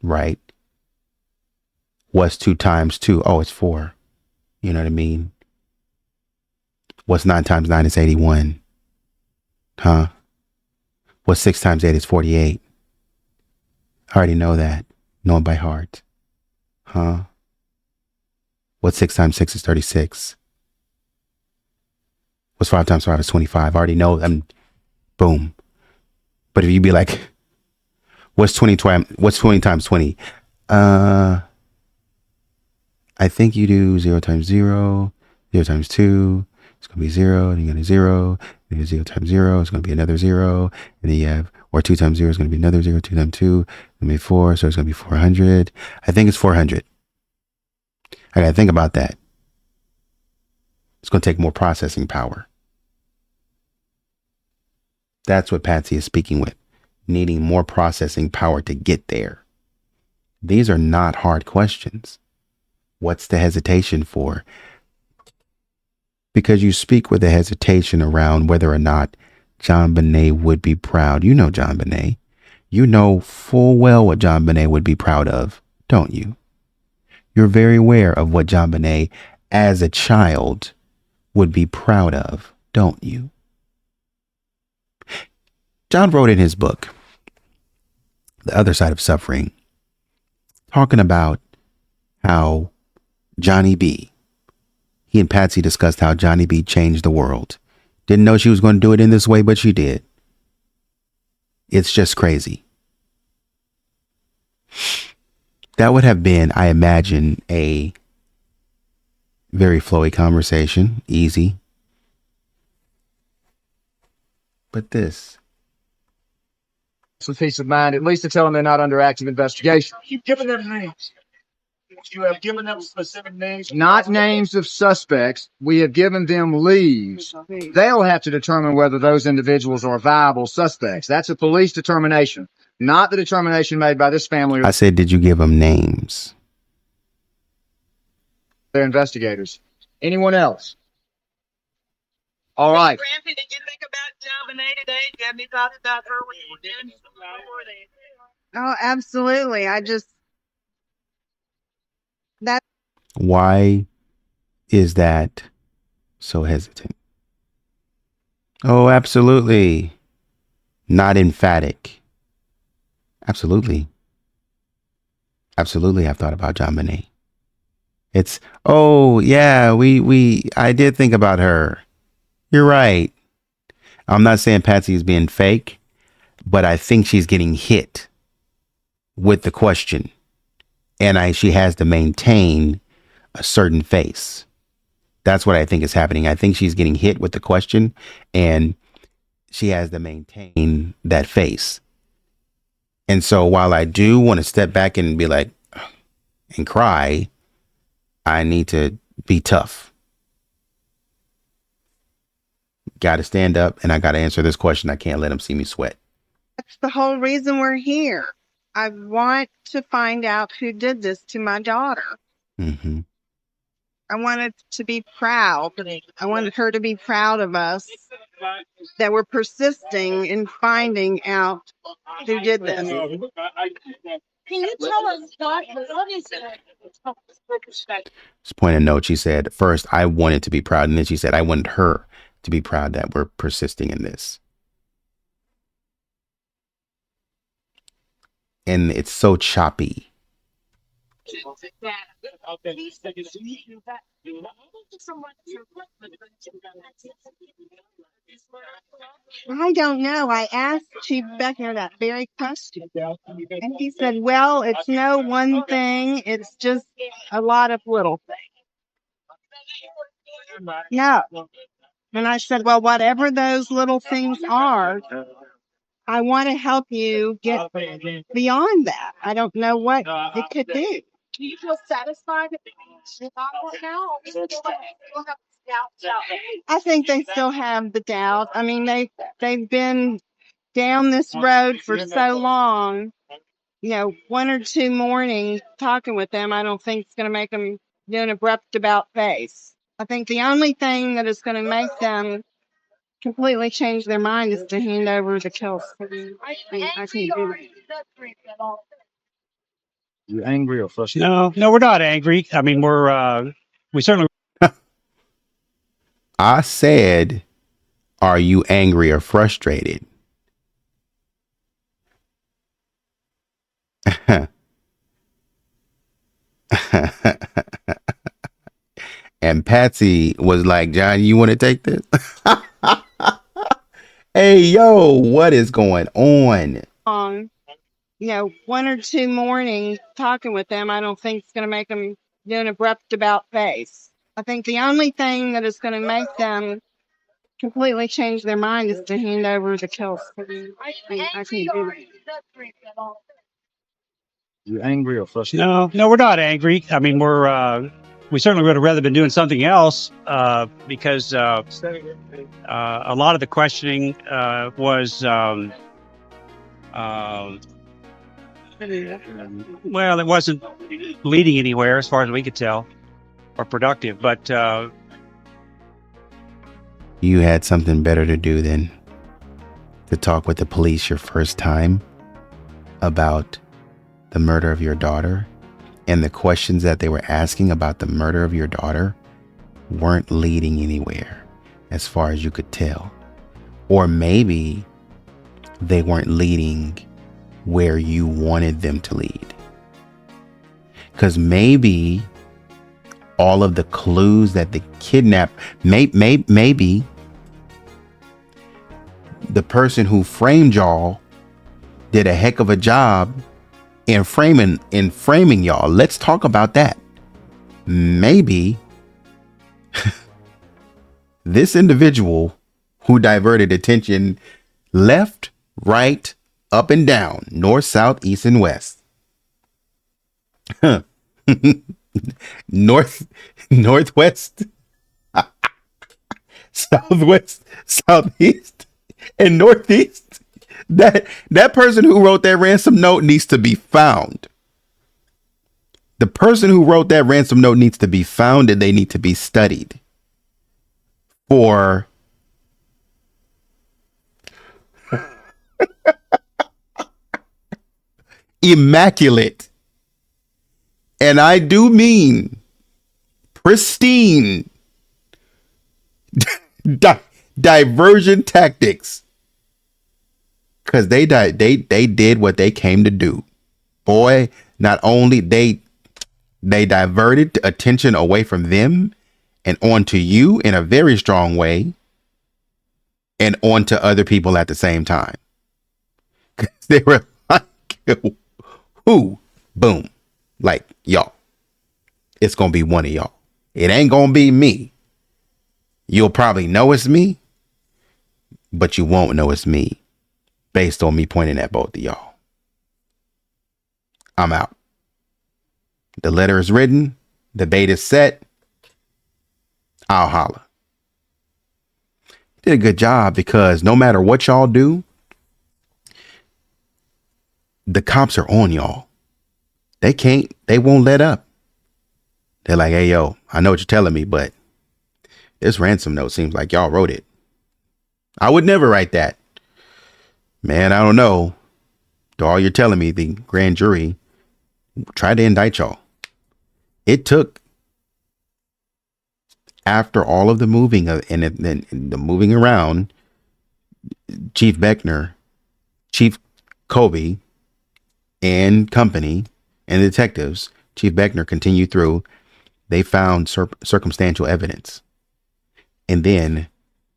Speaker 2: right? What's 2 times 2? Oh, it's 4. You know what I mean? What's 9 times 9 is 81. Huh? What's 6 times 8 is 48. I already know that. Know it by heart. Huh? What's 6 times 6 is 36. What's 5 times 5 is 25. I already know. Boom. But if you be like, what's 20 times 20? I think you do 0 times 0, 0 times 2, it's going to be 0, and you get a 0, and you 0 times 0, it's going to be another 0, and then you have, or 2 times 0 is going to be another 0, 2 times 2, it's going to be 4, so it's going to be 400. I think it's 400. I got to think about that. It's going to take more processing power. That's what Patsy is speaking with, needing more processing power to get there. These are not hard questions. What's the hesitation for? Because you speak with a hesitation around whether or not JonBenét would be proud. You know JonBenét. You know full well what JonBenét would be proud of, don't you? You're very aware of what JonBenét as a child would be proud of, don't you? John wrote in his book, The Other Side of Suffering, talking about how Johnny B, he and Patsy discussed how Johnny B changed the world. Didn't know she was going to do it in this way, but she did. It's just crazy. That would have been, I imagine, a very flowy conversation, easy. But this.
Speaker 6: Some peace of mind, at least to tell them they're not under active investigation.
Speaker 5: You've given them names. You have given them specific names.
Speaker 6: Not names of suspects. We have given them leads. They'll have to determine whether those individuals are viable suspects. That's a police determination, not the determination made by this family or
Speaker 2: I said, did you give them names?
Speaker 6: their investigators. Anyone else? All right.
Speaker 4: Ramsey, did you think about JonBenét today? Did you have any thoughts about her when you were doing
Speaker 11: Oh, absolutely.
Speaker 2: Why is that so hesitant? Oh, absolutely. Not emphatic. Absolutely. Absolutely, I've thought about JonBenét. It's, oh, yeah, I did think about her. You're right. I'm not saying Patsy is being fake, but I think she's getting hit with the question. And she has to maintain a certain face. That's what I think is happening. I think she's getting hit with the question and she has to maintain that face. And so while I do want to step back and be like, and cry, I need to be tough. Got to stand up and I got to answer this question. I can't let them see me sweat.
Speaker 11: That's the whole reason we're here. I want to find out who did this to my daughter.
Speaker 2: Mm-hmm.
Speaker 11: I wanted to be proud. I wanted her to be proud of us that we're persisting in finding out who did this.
Speaker 4: Can you tell us what is it?
Speaker 2: Just point a note. She said, first, I wanted to be proud. And then she said, I wanted her to be proud that we're persisting in this. And it's so choppy.
Speaker 11: I don't know. I asked Chief Beckner that very question. And he said, well, it's no one thing. It's just a lot of little things. No. And I said, well, whatever those little things are, I want to help you get beyond that. I don't know what it could be.
Speaker 4: Do you feel satisfied with now?
Speaker 11: I think they still have the doubt. I mean, they've been down this road for so long. You know, 1 or 2 mornings talking with them, I don't think it's going to make them do an abrupt about face. I think the only thing that is going to make them completely change their mind is to hand over the kills. I can do that.
Speaker 6: You angry or frustrated?
Speaker 10: No, we're not angry. I mean, we certainly.
Speaker 2: I said, are you angry or frustrated? And Patsy was like, John, you want to take this? Hey, yo, what is going on?
Speaker 11: Long, one or two mornings talking with them, I don't think it's going to make them do an abrupt about face. I think the only thing that is going to make them completely change their mind is to hand over the kills. I can't do it.
Speaker 6: You angry or frustrated?
Speaker 10: No, we're not angry. I mean, we certainly would have rather been doing something else because a lot of the questioning was, well, it wasn't leading anywhere as far as we could tell, or productive. But
Speaker 2: You had something better to do than to talk with the police your first time about the murder of your daughter, and the questions that they were asking about the murder of your daughter weren't leading anywhere as far as you could tell. Or maybe they weren't leading where you wanted them to lead. Because maybe all of the clues that the maybe the person who framed y'all did a heck of a job in framing y'all. Let's talk about that. Maybe this individual who diverted attention left, right, up and down, north, south, east, and west. Northwest, southwest, southeast, and northeast. That person who wrote that ransom note needs to be found. The person who wrote that ransom note needs to be found, and they need to be studied for immaculate, and I do mean pristine diversion tactics, because they did what they came to do. Boy, not only they diverted attention away from them and onto you in a very strong way, and onto other people at the same time. They were like, who? Boom. Like, y'all, it's gonna be one of y'all. It ain't gonna be me. You'll probably know it's me, but you won't know it's me based on me pointing at both of y'all. I'm out. The letter is written. The bait is set. I'll holla. Did a good job, because no matter what y'all do, the cops are on y'all. They won't let up. They're like, hey, yo, I know what you're telling me, but this ransom note seems like y'all wrote it. I would never write that. Man, I don't know. To all you're telling me, the grand jury tried to indict y'all. It took, after all of the moving and the moving around, Chief Beckner, Chief Kobe, and company and the detectives, Chief Beckner continued through. They found circumstantial evidence. And then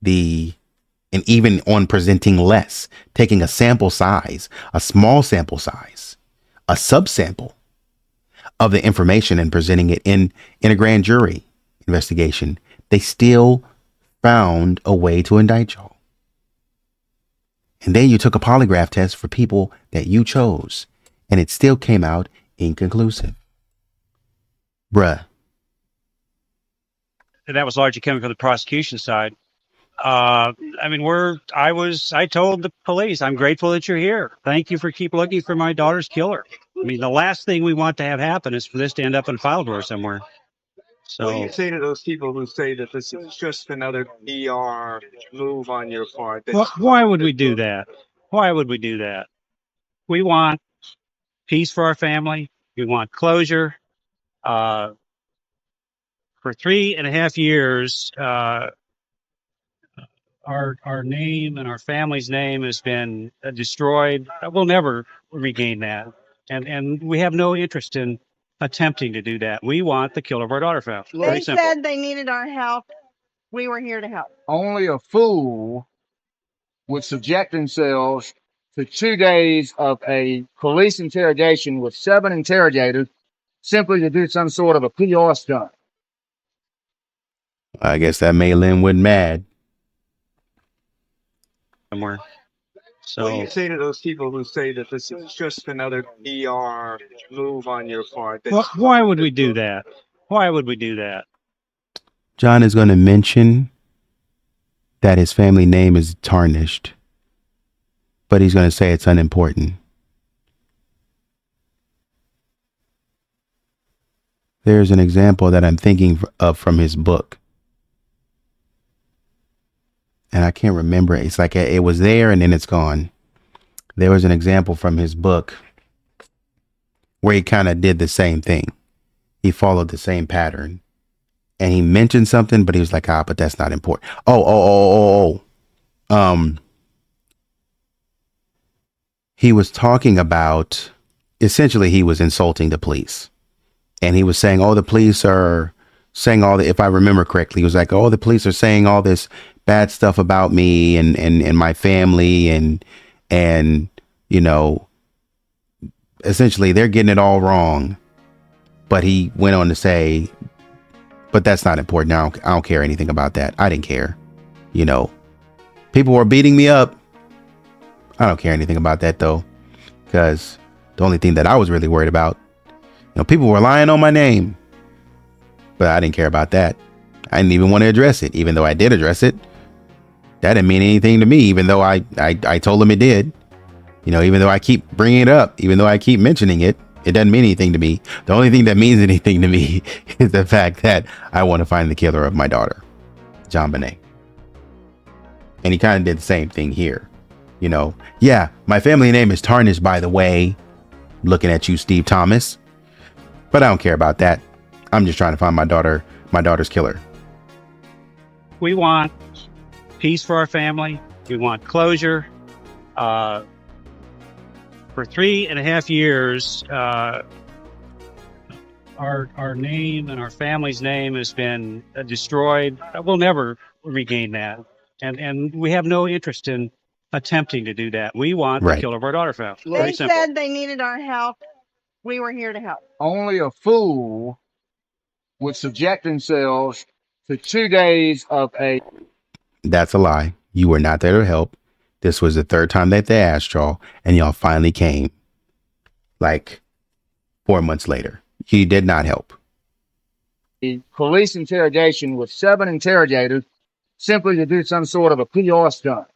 Speaker 2: and even on presenting less, taking a sample size, a small sample size, a subsample of the information and presenting it in a grand jury investigation, they still found a way to indict y'all. And then you took a polygraph test for people that you chose, and it still came out inconclusive. Bruh.
Speaker 10: And that was largely coming from the prosecution side. I mean, I told the police, I'm grateful that you're here. Thank you for keep looking for my daughter's killer. I mean, the last thing we want to have happen is for this to end up in a file drawer somewhere. So,
Speaker 9: What do you say to those people who say that this is just another PR move on your part?
Speaker 10: why would we do that? Why would we do that? We want peace for our family. We want closure. For 3.5 years, our name and our family's name has been destroyed. We'll never regain that, and we have no interest in attempting to do that. We want the killer of our daughter found.
Speaker 11: They
Speaker 10: Very simple.
Speaker 11: said they needed our help. We were here to help.
Speaker 6: Only a fool would subject themselves to 2 days of a police interrogation with 7 interrogators simply to do some sort of a PR stunt.
Speaker 2: I guess that made Lin Wood mad.
Speaker 10: Somewhere. So
Speaker 9: What do you say to those people who say that this is just another PR move on your part?
Speaker 10: why would we do that? Why would we do that?
Speaker 2: John is going to mention that his family name is tarnished, but he's going to say it's unimportant. There's an example that I'm thinking of from his book. And I can't remember. It's like it was there and then it's gone. There was an example from his book where he kind of did the same thing. He followed the same pattern. And he mentioned something, but he was like, but that's not important. He was talking about, essentially he was insulting the police. And he was saying, the police are saying if I remember correctly, he was like, the police are saying all this bad stuff about me and my family and, you know, essentially they're getting it all wrong. But he went on to say, but that's not important. I don't care anything about that. I didn't care. You know, people were beating me up. I don't care anything about that, though, because the only thing that I was really worried about, people were lying on my name, but I didn't care about that. I didn't even want to address it, even though I did address it. That didn't mean anything to me, even though I told them it did. Even though I keep bringing it up, even though I keep mentioning it, it doesn't mean anything to me. The only thing that means anything to me is the fact that I want to find the killer of my daughter, JonBenét. And he kind of did the same thing here. Yeah, my family name is tarnished, by the way. Looking at you, Steve Thomas. But I don't care about that. I'm just trying to find my daughter's killer.
Speaker 10: We want peace for our family. We want closure. For 3.5 years, our name and our family's name has been destroyed. We'll never regain that, and we have no interest in attempting to do that. We want the killer of our daughter found. Very
Speaker 11: They
Speaker 10: simple.
Speaker 11: said they needed our help. We were here to help.
Speaker 6: Only a fool would subject themselves to 2 days of a...
Speaker 2: That's a lie. You were not there to help. This was the third time that they asked y'all, and y'all finally came. Like 4 months later. You did not help.
Speaker 6: A police interrogation with 7 interrogators simply to do some sort of a PR stunt.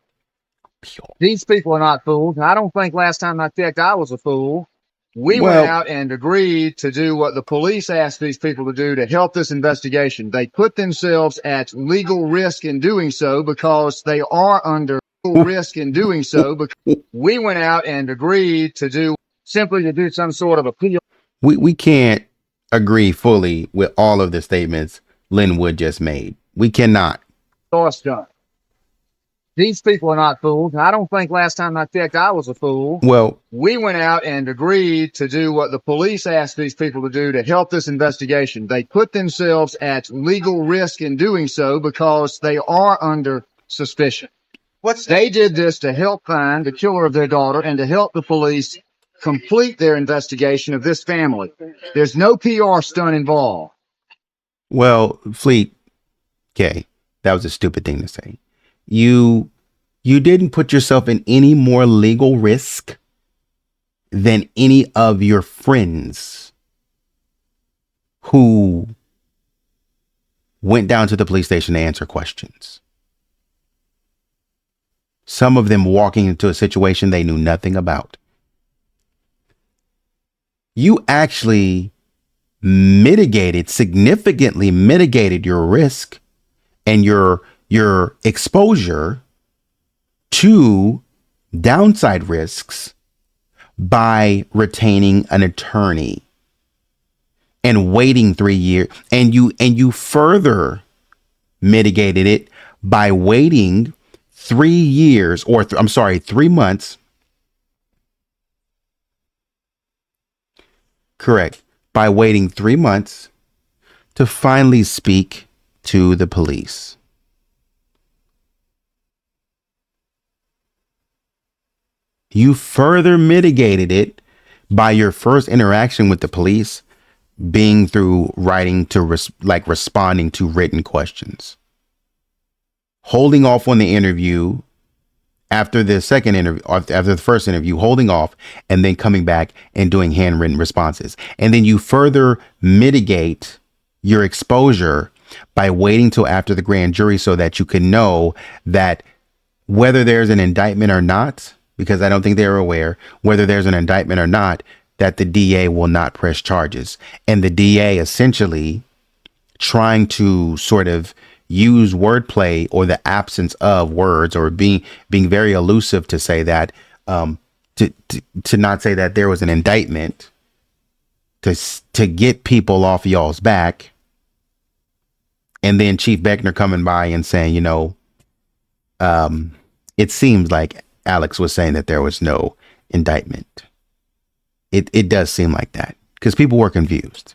Speaker 6: These people are not fools. I don't think last time I checked I was a fool. We went out and agreed to do what the police asked these people to do to help this investigation. They put themselves at legal risk in doing so because they are under risk in doing so. But we went out and agreed to do simply to do some sort of a PR.
Speaker 2: We can't agree fully with all of the statements Lin Wood just made. We cannot.
Speaker 6: Stunt. These people are not fools. I don't think last time I checked I was a fool.
Speaker 2: Well,
Speaker 6: we went out and agreed to do what the police asked these people to do to help this investigation. They put themselves at legal risk in doing so because they are under suspicion. They did this to help find the killer of their daughter and to help the police complete their investigation of this family. There's no PR stunt involved.
Speaker 2: Well, Fleet, okay, that was a stupid thing to say. You didn't put yourself in any more legal risk than any of your friends who went down to the police station to answer questions. Some of them walking into a situation they knew nothing about. You actually significantly mitigated your risk and your exposure to downside risks by retaining an attorney and waiting 3 years, and you further mitigated it by waiting 3 years, or I'm sorry, 3 months. Correct. By waiting 3 months to finally speak to the police. You further mitigated it by your first interaction with the police being through writing to responding to written questions, holding off on the interview after the second interview, after the first interview, holding off, and then coming back and doing handwritten responses. And then you further mitigate your exposure by waiting till after the grand jury so that you can know that whether there's an indictment or not, because I don't think they're aware, whether there's an indictment or not, that the DA will not press charges. And the DA essentially trying to sort of use wordplay or the absence of words, or being very elusive to say that, to not say that there was an indictment, to get people off y'all's back. And then Chief Beckner coming by and saying, you know, it seems like Alex was saying that there was no indictment. It does seem like that, because people were confused.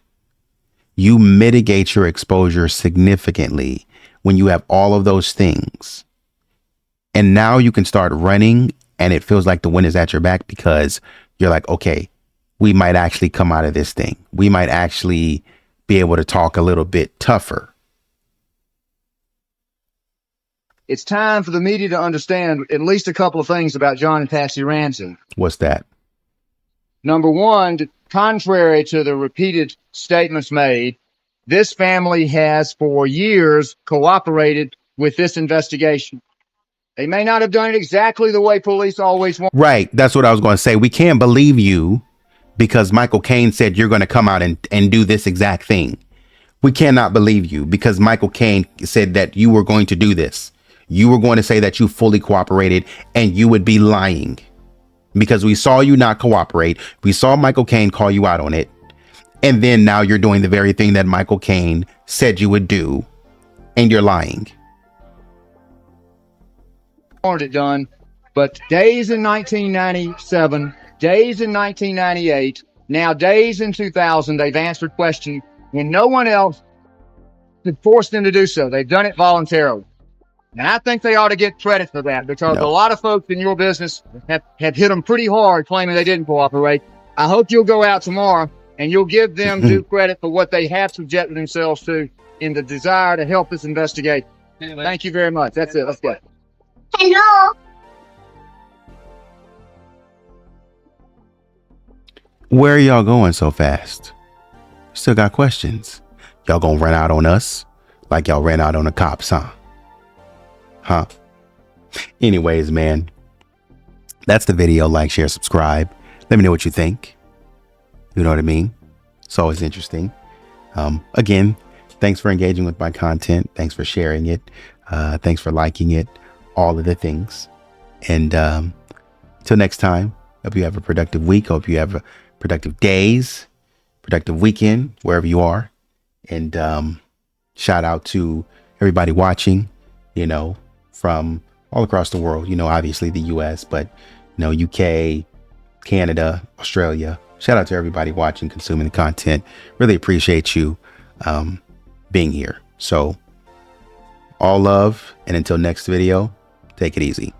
Speaker 2: You mitigate your exposure significantly when you have all of those things. And now you can start running, and it feels like the wind is at your back, because you're like, okay, we might actually come out of this thing. We might actually be able to talk a little bit tougher.
Speaker 6: It's time for the media to understand at least a couple of things about John and Patsy Ramsey.
Speaker 2: What's that?
Speaker 6: Number one, contrary to the repeated statements made, this family has for years cooperated with this investigation. They may not have done it exactly the way police always want.
Speaker 2: Right. That's what I was going to say. We can't believe you because Michael Kane said you're going to come out and do this exact thing. We cannot believe you because Michael Kane said that you were going to do this. You were going to say that you fully cooperated, and you would be lying because we saw you not cooperate. We saw Michael Kane call you out on it. And then now you're doing the very thing that Michael Kane said you would do, and you're lying.
Speaker 6: Wanted it done, but days in 1997, days in 1998, now days in 2000, they've answered questions when no one else had forced them to do so. They've done it voluntarily. And I think they ought to get credit for that, because a lot of folks in your business have hit them pretty hard claiming they didn't cooperate. I hope you'll go out tomorrow and you'll give them due credit for what they have subjected themselves to in the desire to help us investigate. Thank you very much. That's it. Let's go.
Speaker 7: Hello.
Speaker 2: Where are y'all going so fast? Still got questions. Y'all gonna run out on us like y'all ran out on the cops, huh? Anyways, man, that's the video. Like, share, subscribe. Let me know what you think. You know what I mean? It's always interesting. Again, thanks for engaging with my content. Thanks for sharing it. Thanks for liking it. All of the things. And till next time, hope you have a productive week. Hope you have a productive days, productive weekend, wherever you are. And shout out to everybody watching, you know, from all across the world, you know, obviously the US, but, you know, UK, Canada, Australia. Shout out to everybody watching, consuming the content. Really appreciate you being here. So all love. And until next video, take it easy.